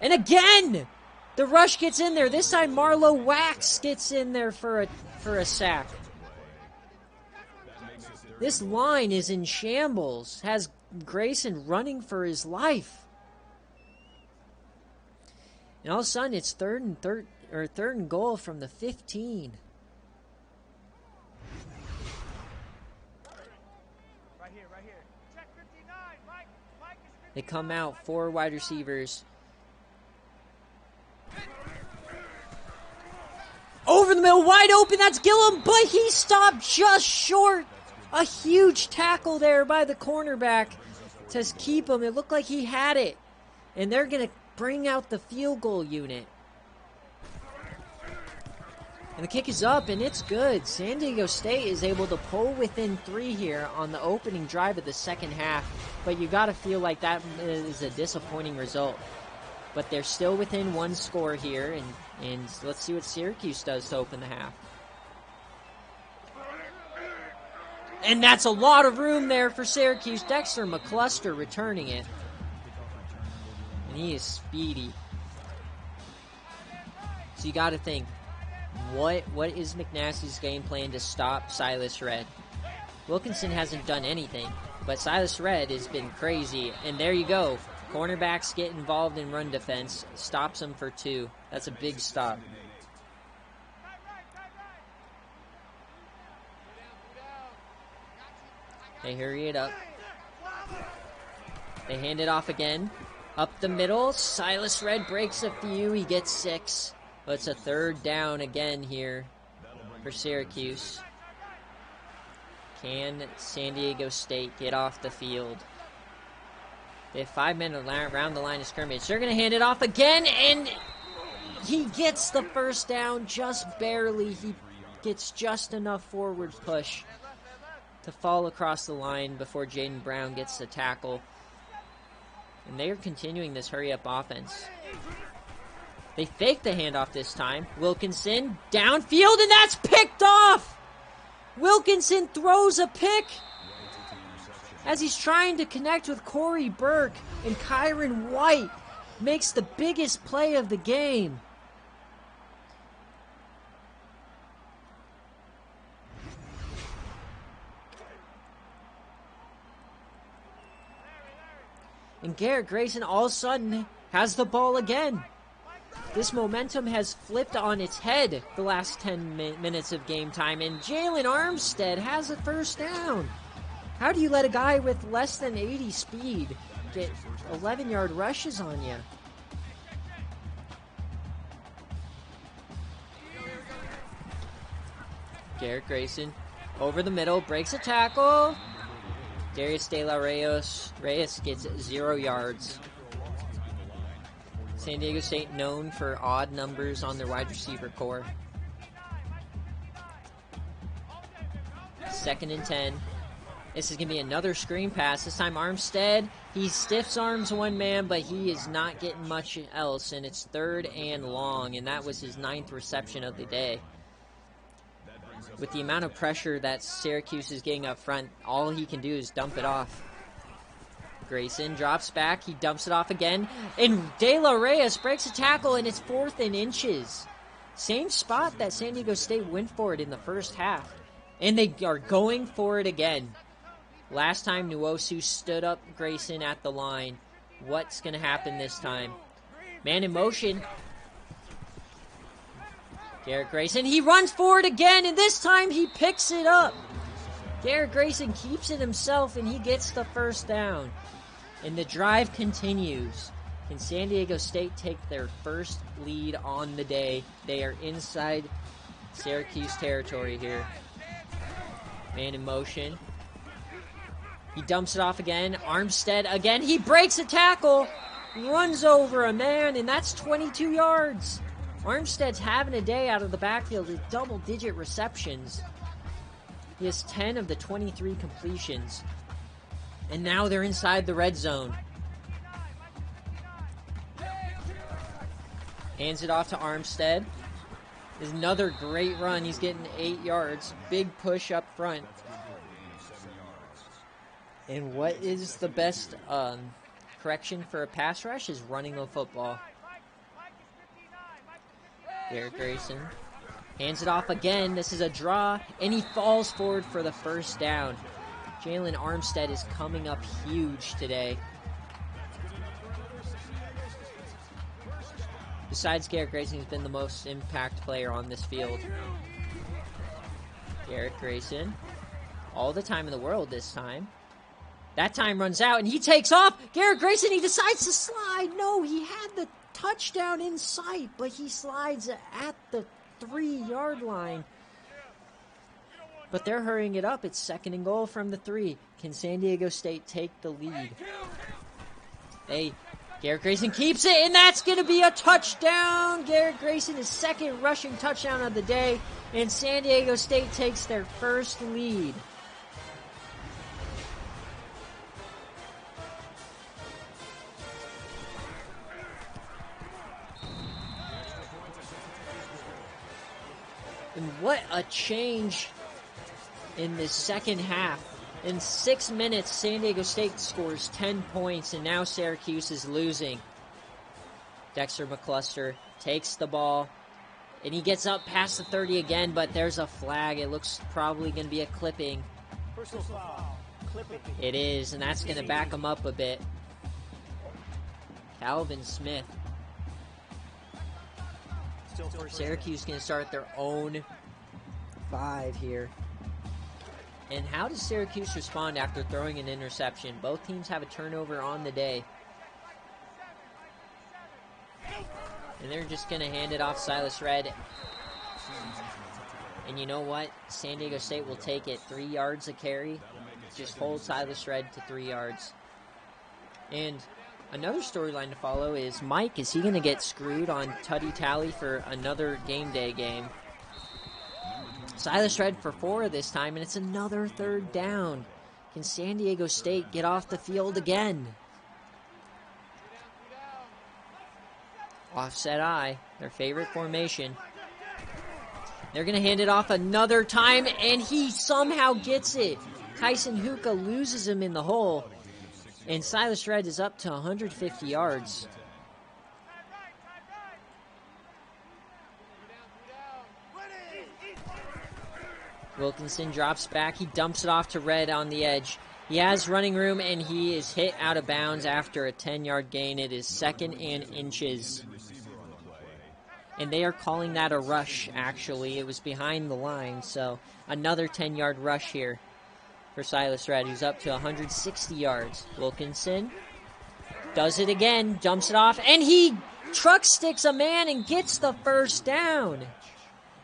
Speaker 1: And again! The rush gets in there. This time Marlo Wax gets in there for a sack. This line is in shambles. Has Grayson running for his life. And all of a sudden it's third and goal from the 15.
Speaker 2: Right here. Check 59. Mike is 59.
Speaker 1: They come out, 4 wide receivers. Over the middle, wide open, that's Gillum, but he stopped just short. A huge tackle there by the cornerback to keep him. It looked like he had it. And they're going to bring out the field goal unit. And the kick is up, and it's good. San Diego State is able to pull within 3 here on the opening drive of the second half. But you got to feel like that is a disappointing result. But they're still within 1 score here, and let's see what Syracuse does to open the half. And that's a lot of room there for Syracuse. Dexter McCluster returning it. And he is speedy. So you got to think, what is McNasty's game plan to stop Silas Red? Wilkinson hasn't done anything, but Silas Red has been crazy. And there you go. Cornerbacks get involved in run defense. Stops them for 2. That's a big stop. They hurry it up. They hand it off again. Up the middle. Silas Red breaks a few. He gets 6. But it's a 3rd down again here for Syracuse. Can San Diego State get off the field? They have 5 men around the line of scrimmage. They're going to hand it off again, and he gets the first down just barely. He gets just enough forward push to fall across the line before Jaden Brown gets the tackle. And they are continuing this hurry-up offense. They fake the handoff this time. Wilkinson downfield, and that's picked off! Wilkinson throws a pick as he's trying to connect with Corey Burke, and Kyron White makes the biggest play of the game. And Garrett Grayson all of a sudden has the ball again. This momentum has flipped on its head the last 10 minutes of game time, and Jalen Armstead has a first down. How do you let a guy with less than 80 speed get 11-yard rushes on you? Garrett Grayson over the middle, breaks a tackle. Darius De La Reyes gets 0 yards. San Diego State known for odd numbers on their wide receiver core. 2nd and 10. This is going to be another screen pass. This time Armstead, he stiffs arms one man, but he is not getting much else, and it's 3rd and long, and that was his 9th reception of the day. With the amount of pressure that Syracuse is getting up front, all he can do is dump it off. Grayson drops back, he dumps it off again, and De La Reyes breaks a tackle, and it's 4th and inches. Same spot that San Diego State went for it in the first half, and they are going for it again. Last time Nwosu stood up Grayson at the line. What's going to happen this time? Man in motion. Garrett Grayson, he runs forward again, and this time he picks it up. Garrett Grayson keeps it himself, and he gets the first down. And the drive continues. Can San Diego State take their first lead on the day? They are inside Syracuse territory here. Man in motion. He dumps it off again. Armstead again. He breaks a tackle. Runs over a man, and that's 22 yards. Armstead's having a day out of the backfield with double-digit receptions. He has 10 of the 23 completions. And now they're inside the red zone. Hands it off to Armstead. There's another great run. He's getting 8 yards. Big push up front. And what is the best correction for a pass rush is running the football. Garrett Grayson hands it off again. This is a draw, and he falls forward for the first down. Jalen Armstead is coming up huge today. Besides Garrett Grayson, he's been the most impact player on this field. Garrett Grayson, all the time in the world this time. That time runs out, and he takes off. Garrett Grayson, he decides to slide. No, he had the touchdown in sight, but he slides at the 3-yard line. But they're hurrying it up. It's 2nd and goal from the 3. Can San Diego State take the lead? Garrett Grayson keeps it, and that's going to be a touchdown. Garrett Grayson, his 2nd rushing touchdown of the day, and San Diego State takes their first lead. And what a change in the second half. In 6 minutes, San Diego State scores 10 points, and now Syracuse is losing. Dexter McCluster takes the ball, and he gets up past the 30 again, but there's a flag. It looks probably going to be a clipping.
Speaker 2: Personal foul. Clipping.
Speaker 1: It is, and that's going to back him up a bit. Calvin Smith. Syracuse going to start their own 5 here. And how does Syracuse respond after throwing an interception? Both teams have a turnover on the day. And they're just going to hand it off Silas Red. And you know what? San Diego State will take it. 3 yards a carry. Just hold Silas Red to 3 yards. And another storyline to follow is Mike. Is he going to get screwed on Tutty Tally for another game day game? Silas Red for 4 this time, and it's another 3rd down. Can San Diego State get off the field again? Offset I, their favorite formation. They're going to hand it off another time, and he somehow gets it. Tyson Hookah loses him in the hole, and Silas Red is up to 150 yards. Wilkinson drops back. He dumps it off to Red on the edge. He has running room, and he is hit out of bounds after a 10-yard gain. It is 2nd and inches. And they are calling that a rush, actually. It was behind the line, so another 10-yard rush here for Silas Red, who's up to 160 yards. Wilkinson does it again, dumps it off, and he truck sticks a man and gets the 1st down.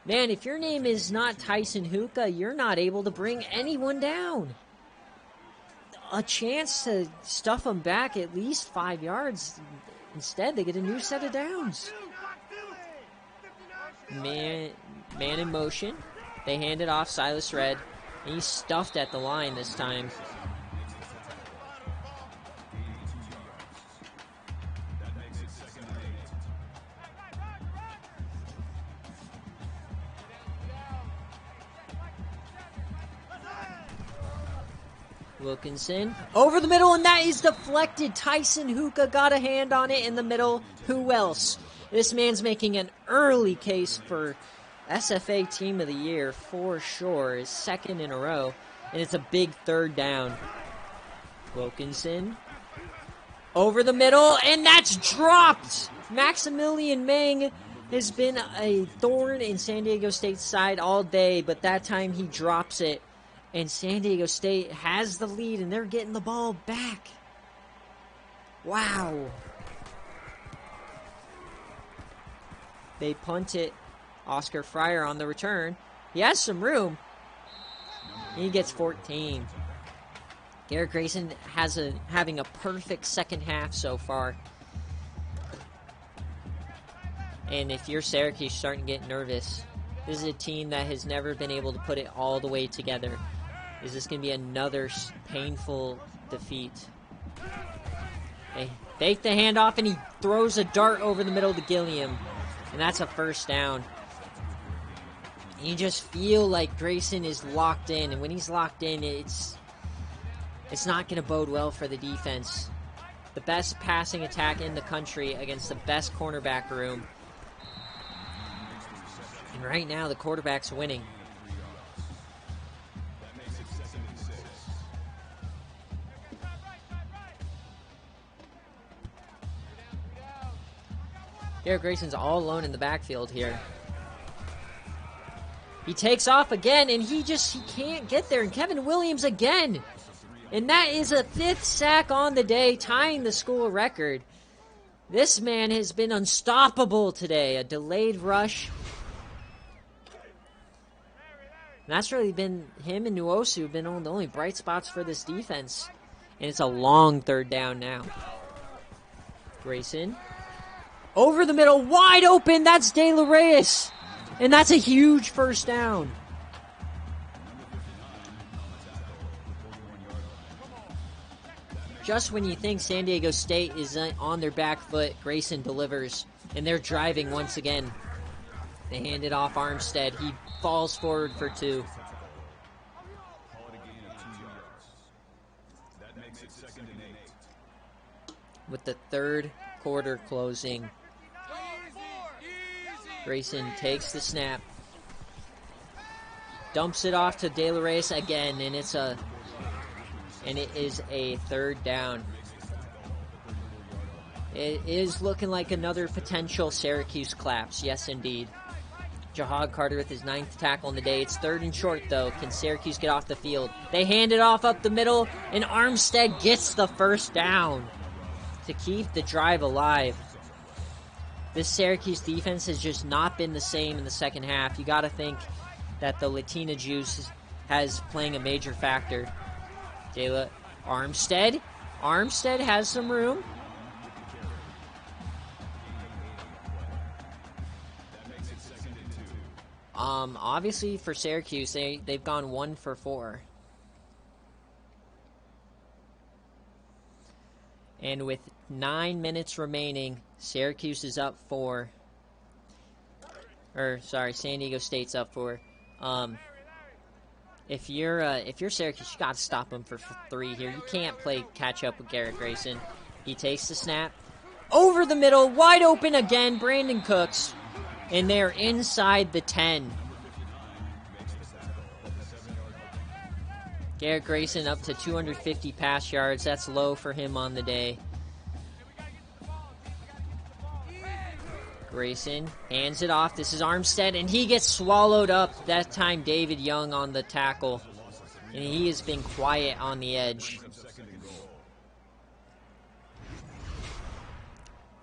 Speaker 1: Man, if your name is not Tyson Hookah, you're not able to bring anyone down. A chance to stuff them back at least 5 yards. Instead, they get a new set of downs. Man in motion. They hand it off Silas Red. And he's stuffed at the line this time. Wilkinson over the middle, and that is deflected. Tyson Hookah got a hand on it in the middle. Who else? This man's making an early case for SFA Team of the Year for sure. His 2nd in a row, and it's a big 3rd down. Wilkinson over the middle, and that's dropped. Maximilian Meng has been a thorn in San Diego State's side all day, but that time he drops it. And San Diego State has the lead, and they're getting the ball back. Wow. They punt it. Oscar Fryer on the return. He has some room. He gets 14. Garrett Grayson having a perfect second half so far. And if you're Syracuse, you're starting to get nervous. This is a team that has never been able to put it all the way together. Is this going to be another painful defeat? They fake the handoff, and he throws a dart over the middle to Gilliam. And that's a 1st down. And you just feel like Grayson is locked in. And when he's locked in, it's not going to bode well for the defense. The best passing attack in the country against the best cornerback room. And right now, the quarterback's winning. Garrett Grayson's all alone in the backfield here. He takes off again, and he can't get there. And Kevin Williams again. And that is a 5th sack on the day, tying the school record. This man has been unstoppable today. A delayed rush. And that's really been him and Nwosu have been the only bright spots for this defense. And it's a long 3rd down now. Grayson. Over the middle, wide open. That's De La Reyes. And that's a huge 1st down. Just when you think San Diego State is on their back foot, Grayson delivers. And they're driving once again. They hand it off Armstead. He falls forward for 2. with the third quarter closing. Grayson takes the snap, dumps it off to De La Reyes again, and it is a third down. It is looking like another potential Syracuse collapse. Yes, indeed. Jahad Carter with his 9th tackle in the day. It's 3rd and short, though. Can Syracuse get off the field? They hand it off up the middle, and Armstead gets the first down to keep the drive alive. This Syracuse defense has just not been the same in the second half. You got to think that the Latina juice has playing a major factor. Armstead has some room. Obviously for Syracuse, they've gone 1 for 4. And with 9 minutes remaining, Syracuse is up 4. San Diego State's up 4. If you're Syracuse, you gotta stop them for 3 here. You can't play catch up with Garrett Grayson. He takes the snap over the middle, wide open again. Brandon Cooks, and they're inside the 10. Garrett Grayson up to 250 pass yards. That's low for him on the day. Grayson hands it off. This is Armstead, and he gets swallowed up. That time David Young on the tackle. And he has been quiet on the edge.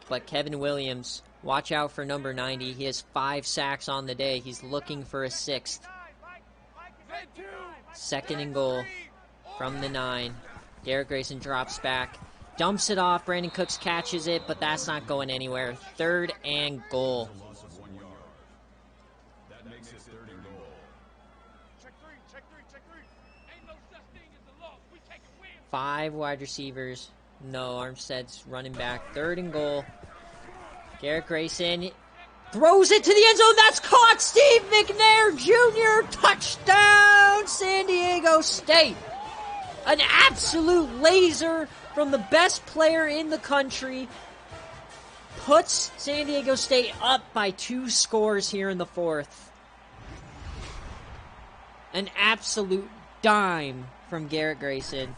Speaker 1: But Kevin Williams, watch out for number 90. He has 5 sacks on the day. He's looking for a 6th. 2nd and goal from the 9. Garrett Grayson drops back, dumps it off. Brandon Cooks catches it, but that's not going anywhere. 3rd and goal.
Speaker 3: That makes it 3rd and goal.
Speaker 2: Check three. Ain't no such thing as a loss. We take a win.
Speaker 1: 5 wide receivers. No, Armstead's running back. 3rd and goal. Garrett Grayson throws it to the end zone. That's caught. Steve McNair Jr. Touchdown, San Diego State. An absolute laser from the best player in the country. Puts San Diego State up by 2 scores here in the 4th. An absolute dime from Garrett Grayson.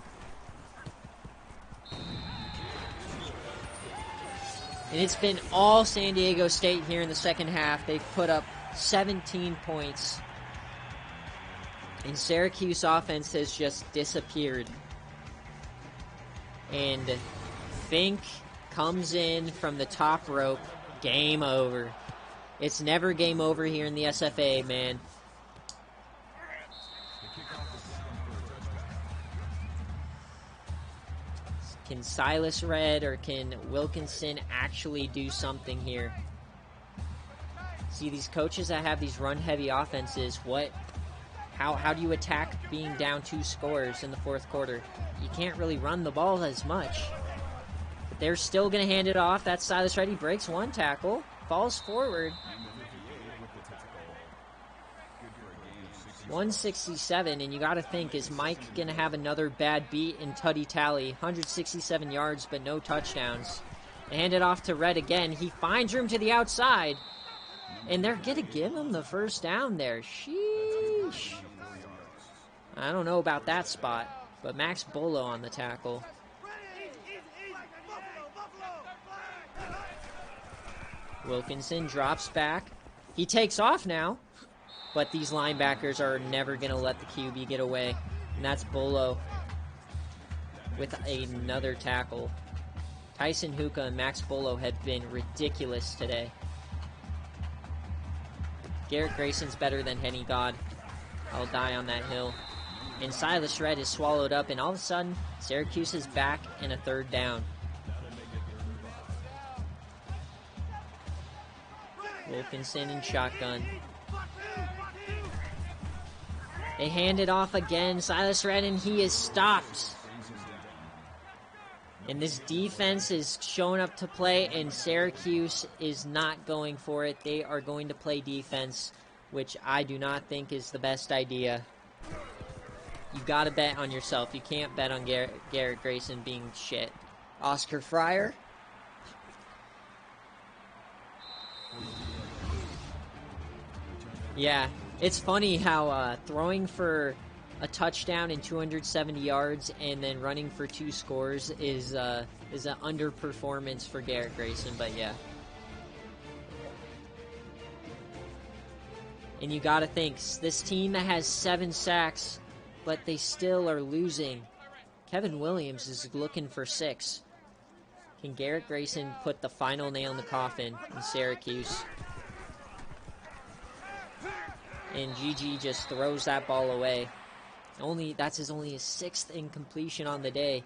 Speaker 1: And it's been all San Diego State here in the second half. They've put up 17 points. And Syracuse offense has just disappeared. And Fink comes in from the top rope. Game over. It's never game over here in the SFA, man. Can Silas Red or can Wilkinson actually do something here? See, these coaches that have these run-heavy offenses, how do you attack being down 2 scores in the 4th quarter? You can't really run the ball as much. But they're still going to hand it off. That's Silas Red. He breaks 1 tackle, falls forward. 167, and you got to think, is Mike going to have another bad beat in Tuddy Tally? 167 yards, but no touchdowns. They hand it off to Red again. He finds room to the outside, and they're going to give him the first down there. Sheesh. I don't know about that spot, but Max Bolo on the tackle. Wilkinson drops back. He takes off now. But these linebackers are never going to let the QB get away. And that's Bolo with another tackle. Tyson Hookah and Max Bolo have been ridiculous today. Garrett Grayson's better than Henny God. I'll die on that hill. And Silas Red is swallowed up, and all of a sudden, Syracuse is back in a 3rd down. Wilkinson in shotgun. They hand it off again. Silas Red, and he is stopped. And this defense is showing up to play, and Syracuse is not going for it. They are going to play defense, which I do not think is the best idea. You got to bet on yourself. You can't bet on Garrett Grayson being shit. Oscar Fryer. Yeah, it's funny how throwing for a touchdown and 270 yards and then running for 2 scores is an underperformance for Garrett Grayson, but yeah. And you gotta think, this team that has 7 sacks, but they still are losing. Kevin Williams is looking for 6. Can Garrett Grayson put the final nail in the coffin in Syracuse? And GG just throws that ball away. That's only his 6th incompletion on the day.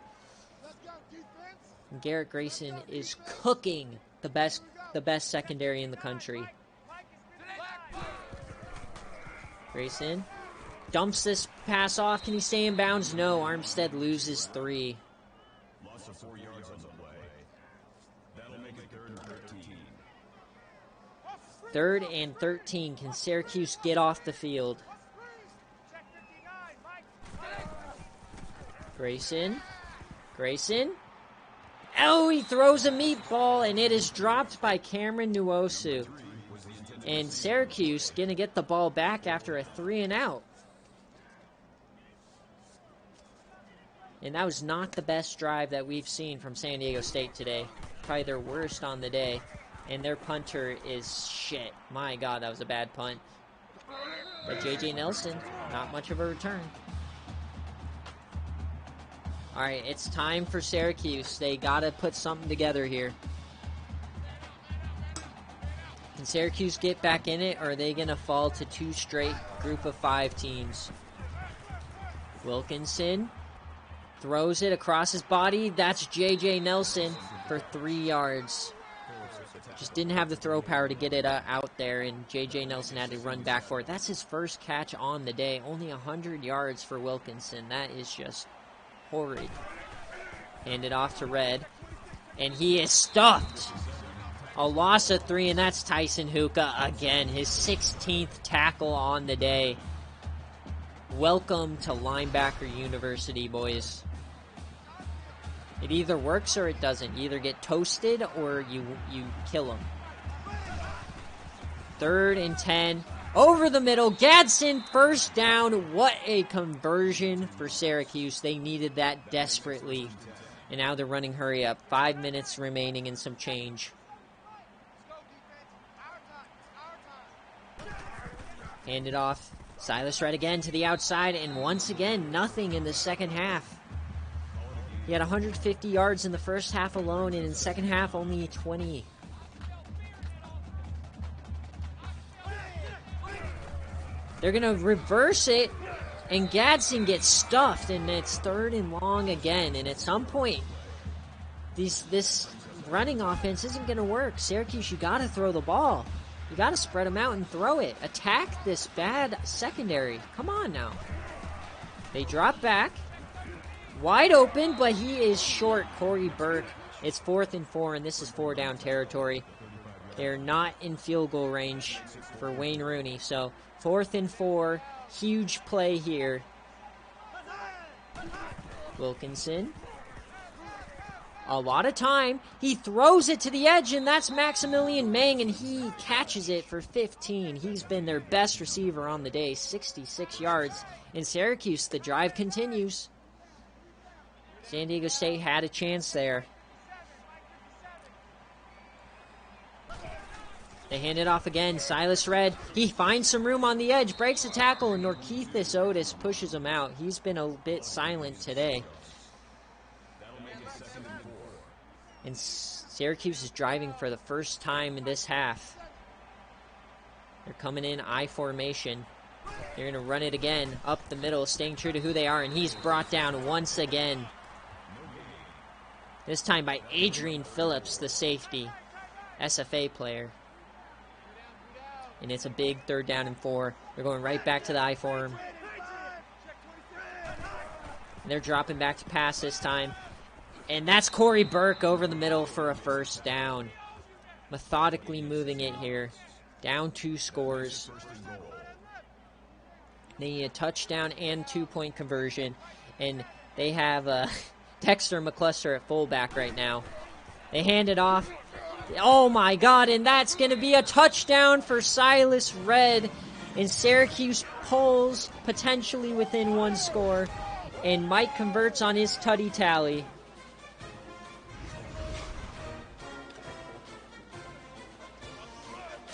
Speaker 1: And Garrett Grayson is cooking the best secondary in the country. Grayson dumps this pass off. Can he stay in bounds? No. Armstead loses 3.
Speaker 3: Loss of 4 yards on the play. That'll make it 3rd and 13.
Speaker 1: 3rd and 13. Can Syracuse get off the field? Grayson. Oh, he throws a meatball, and it is dropped by Cameron Nwosu. And Syracuse going to get the ball back after a 3-and-out. And that was not the best drive that we've seen from San Diego State today. Probably their worst on the day. And their punter is shit. My God, that was a bad punt. But J.J. Nelson, not much of a return. All right, it's time for Syracuse. They got to put something together here. Can Syracuse get back in it, or are they going to fall to 2 straight group of 5 teams? Wilkinson throws it across his body. That's J.J. Nelson for 3 yards. Just didn't have the throw power to get it out there, and J.J. Nelson had to run back for it. That's his first catch on the day. Only 100 yards for Wilkinson. That is just horrid. Handed off to Red, and he is stuffed. A loss of 3, and that's Tyson Hookah again. His 16th tackle on the day. Welcome to Linebacker University, boys. It either works or it doesn't. You either get toasted or you kill him. 3rd and 10. Over the middle. Gadsden, first down. What a conversion for Syracuse. They needed that desperately. And now they're running hurry up. 5 minutes remaining and some change. Handed off. Silas Red again to the outside. And once again, nothing in the second half. He had 150 yards in the first half alone, and in the second half, only 20. They're going to reverse it, and Gadsden gets stuffed, and it's 3rd and long again. And at some point, this running offense isn't going to work. Syracuse, you got to throw the ball. You got to spread them out and throw it. Attack this bad secondary. Come on now. They drop back. Wide open, but he is short. Corey Burke. It's 4th and 4, and this is 4-down territory. They're not in field goal range for Wayne Rooney. So 4th and 4, huge play here. Wilkinson. A lot of time. He throws it to the edge, and that's Maximilian Mang, and he catches it for 15. He's been their best receiver on the day, 66 yards. In Syracuse, the drive continues. San Diego State had a chance there. They hand it off again. Silas Red. He finds some room on the edge, breaks a tackle, and Norkeithus Otis pushes him out. He's been a bit silent today. And Syracuse is driving for the first time in this half. They're coming in I formation. They're going to run it again up the middle, staying true to who they are, and he's brought down once again. This time by Adrian Phillips, the safety, SFA player. And it's a big 3rd down and 4. They're going right back to the I form. And they're dropping back to pass this time. And that's Corey Burke over the middle for a first down. Methodically moving it here. Down 2 scores. They need a touchdown and 2-point conversion. And they have Dexter McCluster at fullback right now. They hand it off. Oh my God, and that's going to be a touchdown for Silas Red. And Syracuse pulls potentially within one score. And Mike converts on his tutty tally.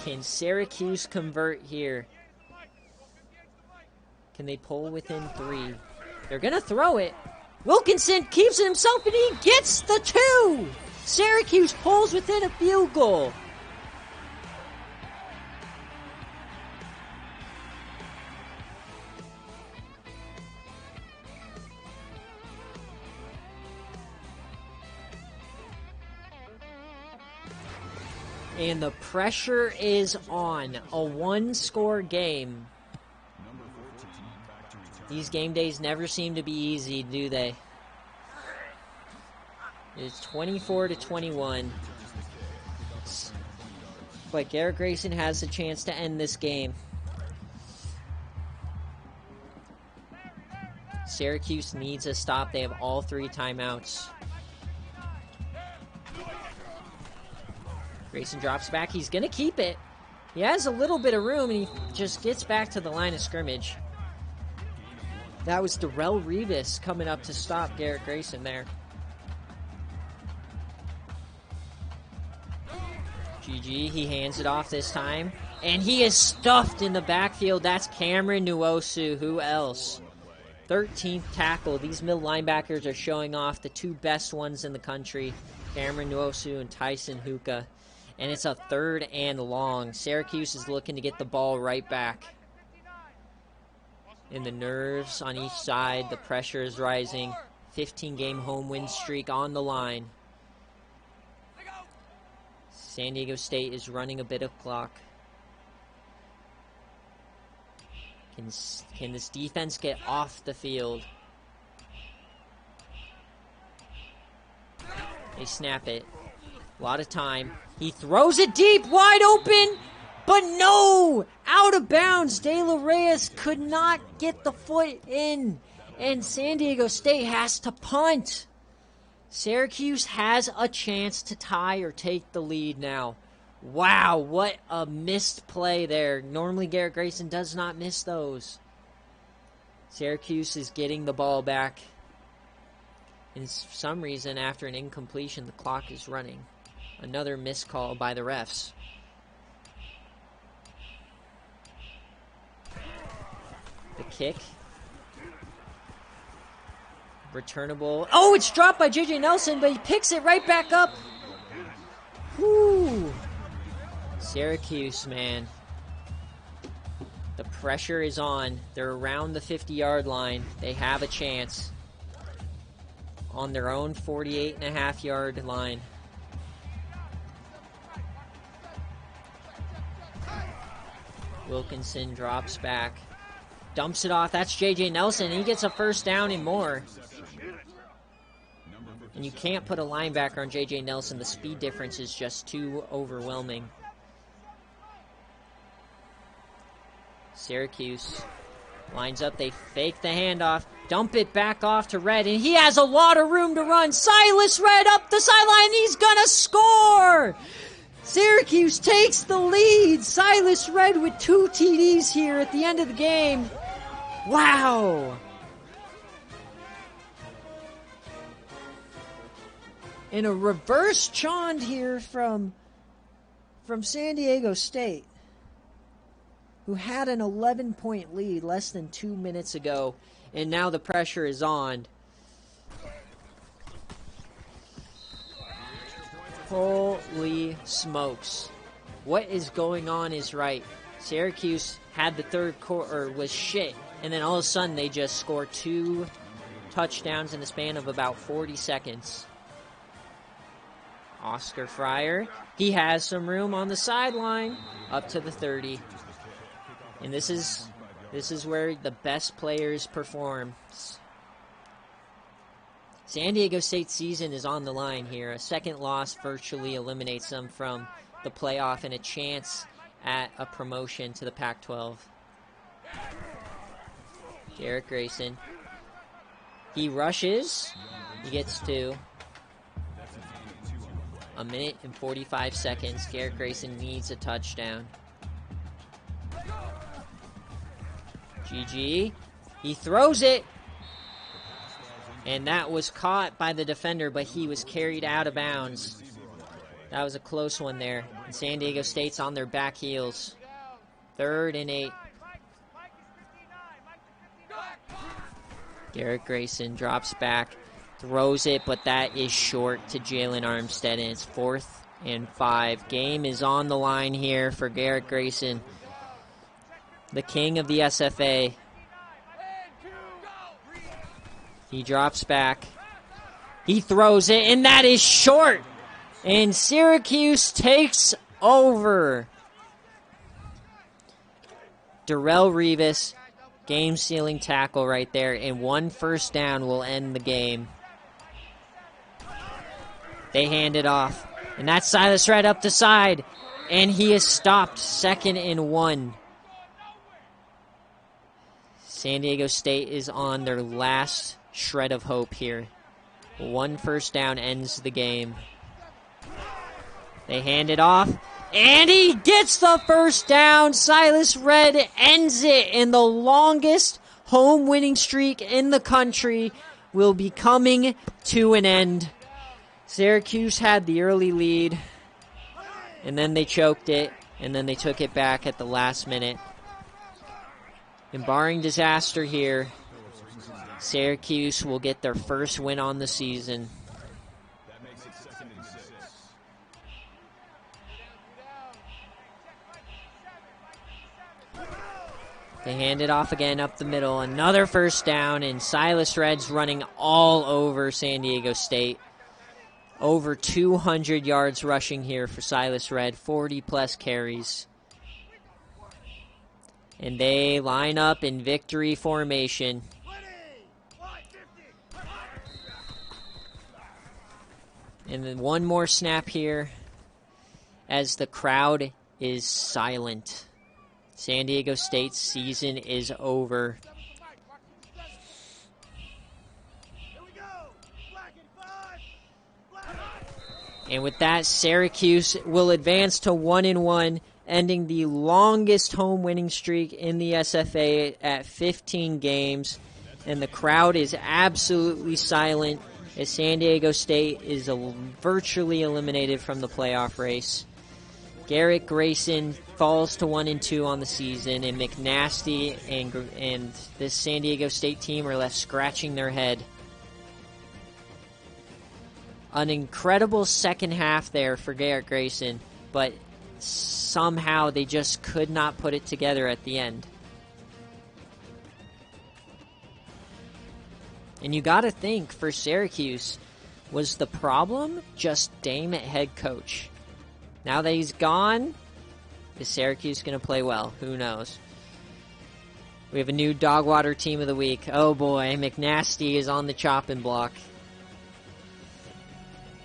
Speaker 1: Can Syracuse convert here? Can they pull within 3? They're going to throw it. Wilkinson keeps it himself, and he gets the 2! Syracuse pulls within a field goal. And the pressure is on. A one-score game. These game days never seem to be easy, do they? It's 24-21. But Garrett Grayson has a chance to end this game. Syracuse needs a stop. They have all 3 timeouts. Grayson drops back. He's going to keep it. He has a little bit of room, and he just gets back to the line of scrimmage. That was Darrell Revis coming up to stop Garrett Grayson there. GG, he hands it off this time. And he is stuffed in the backfield. That's Cameron Nwosu. Who else? 13th tackle. These middle linebackers are showing off the 2 best ones in the country. Cameron Nwosu and Tyson Hookah. And it's a 3rd and long. Syracuse is looking to get the ball right back. And the nerves on each side, the pressure is rising. 15-game home win streak on the line. San Diego State is running a bit of clock. Can this defense get off the field? They snap it. A lot of time. He throws it deep, wide open, but no! Out of bounds. De La Reyes could not get the foot in, and San Diego State has to punt. Syracuse has a chance to tie or take the lead now. Wow, what a missed play there. Normally Garrett Grayson does not miss those. Syracuse is getting the ball back. And for some reason, after an incompletion, the clock is running. Another missed call by the refs. The kick. Returnable. Oh, it's dropped by J.J. Nelson, but he picks it right back up. Whoo! Syracuse, man. The pressure is on. They're around the 50-yard line. They have a chance. On their own 48.5-yard line. Wilkinson drops back. Dumps it off. That's J.J. Nelson. He gets a first down and more. And you can't put a linebacker on J.J. Nelson. The speed difference is just too overwhelming. Syracuse lines up. They fake the handoff. Dump it back off to Red. And he has a lot of room to run. Silas Red up the sideline. He's going to score! Syracuse takes the lead. Silas Red with 2 TDs here at the end of the game. Wow! And a reverse chant here from San Diego State, who had an 11-point lead less than 2 minutes ago, and now the pressure is on. Holy smokes. What is going on is right. Syracuse had the third quarter, was shit, and then all of a sudden they just scored 2 touchdowns in the span of about 40 seconds. Oscar Fryer, he has some room on the sideline, up to the 30. And this is where the best players perform. San Diego State's season is on the line here. A second loss virtually eliminates them from the playoff and a chance at a promotion to the Pac-12. Garrett Grayson. He rushes. He gets 2. A minute and 45 seconds. Garrett Grayson needs a touchdown. GG. He throws it. And that was caught by the defender, but he was carried out of bounds. That was a close one there. And San Diego State's on their back heels. 3rd and 8. Garrett Grayson drops back, throws it, but that is short to Jalen Armstead, and it's 4th and 5. Game is on the line here for Garrett Grayson, the king of the SFA. He drops back. He throws it, and that is short. And Syracuse takes over. Darrell Revis, game-sealing tackle right there, and 1 first down will end the game. They hand it off, and that's Silas Red up the side, and he is stopped. 2nd and 1. San Diego State is on their last shred of hope here. 1 first down ends the game. They hand it off, and he gets the first down. Silas Red ends it, and the longest home winning streak in the country will be coming to an end. Syracuse had the early lead, and then they choked it, and then they took it back at the last minute. And barring disaster here, Syracuse will get their first win on the season.
Speaker 3: That makes it 2nd and 6.
Speaker 1: They hand it off again up the middle. Another first down, and Silas Red's running all over San Diego State. Over 200 yards rushing here for Silas Red, 40-plus carries. And they line up in victory formation. And then one more snap here as the crowd is silent. San Diego State's season is over. And with that, Syracuse will advance to 1-1, ending the longest home winning streak in the SFA at 15 games. And the crowd is absolutely silent as San Diego State is virtually eliminated from the playoff race. Garrett Grayson falls to 1-2 on the season, and McNasty and this San Diego State team are left scratching their head. An incredible second half there for Garrett Grayson, but somehow they just could not put it together at the end. And you got to think, for Syracuse, was the problem just Dame at head coach? Now that he's gone, is Syracuse going to play well? Who knows? We have a new Dogwater Team of the Week. Oh boy, McNasty is on the chopping block.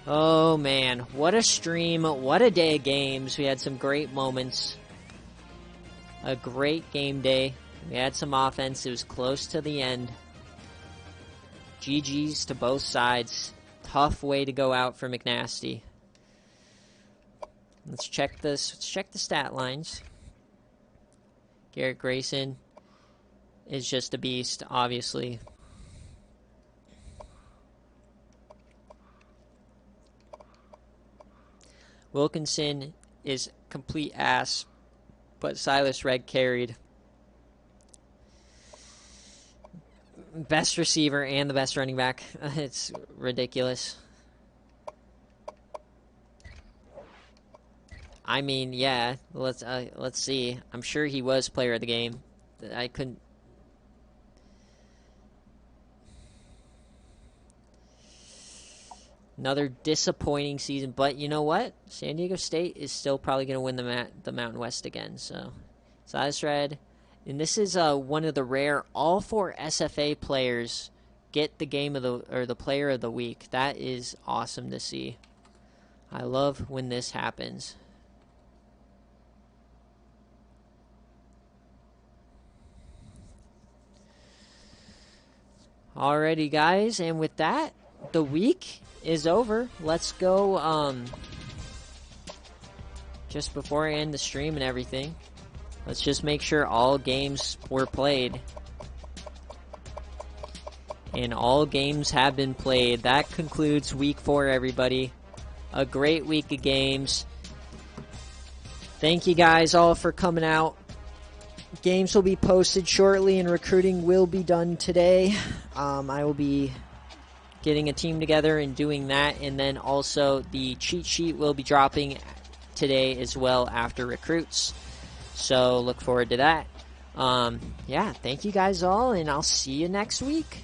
Speaker 1: Oh man, what a stream, what a day of games. We had some great moments. A great game day. We had some offense. It was close to the end. GG's to both sides. Tough way to go out for McNasty. Let's check this. Let's check the stat lines. Garrett Grayson is just a beast, obviously. Wilkinson is complete ass, but Silas Red carried. Best receiver and the best running back. It's ridiculous. I mean, yeah, let's see. I'm sure he was player of the game. I couldn't. Another disappointing season, but you know what? San Diego State is still probably going to win the Mountain West again. So, Silas Red, and this is one of the rare all 4 SFA players get the the player of the week. That is awesome to see. I love when this happens. Alrighty, guys, and with that, the week is over. Let's go, just before I end the stream and everything, let's just make sure all games were played. And all games have been played. That concludes week 4, everybody. A great week of games. Thank you guys all for coming out. Games will be posted shortly and recruiting will be done today. I will be getting a team together and doing that. And then also the cheat sheet will be dropping today as well after recruits. So look forward to that. Yeah, thank you guys all, and I'll see you next week.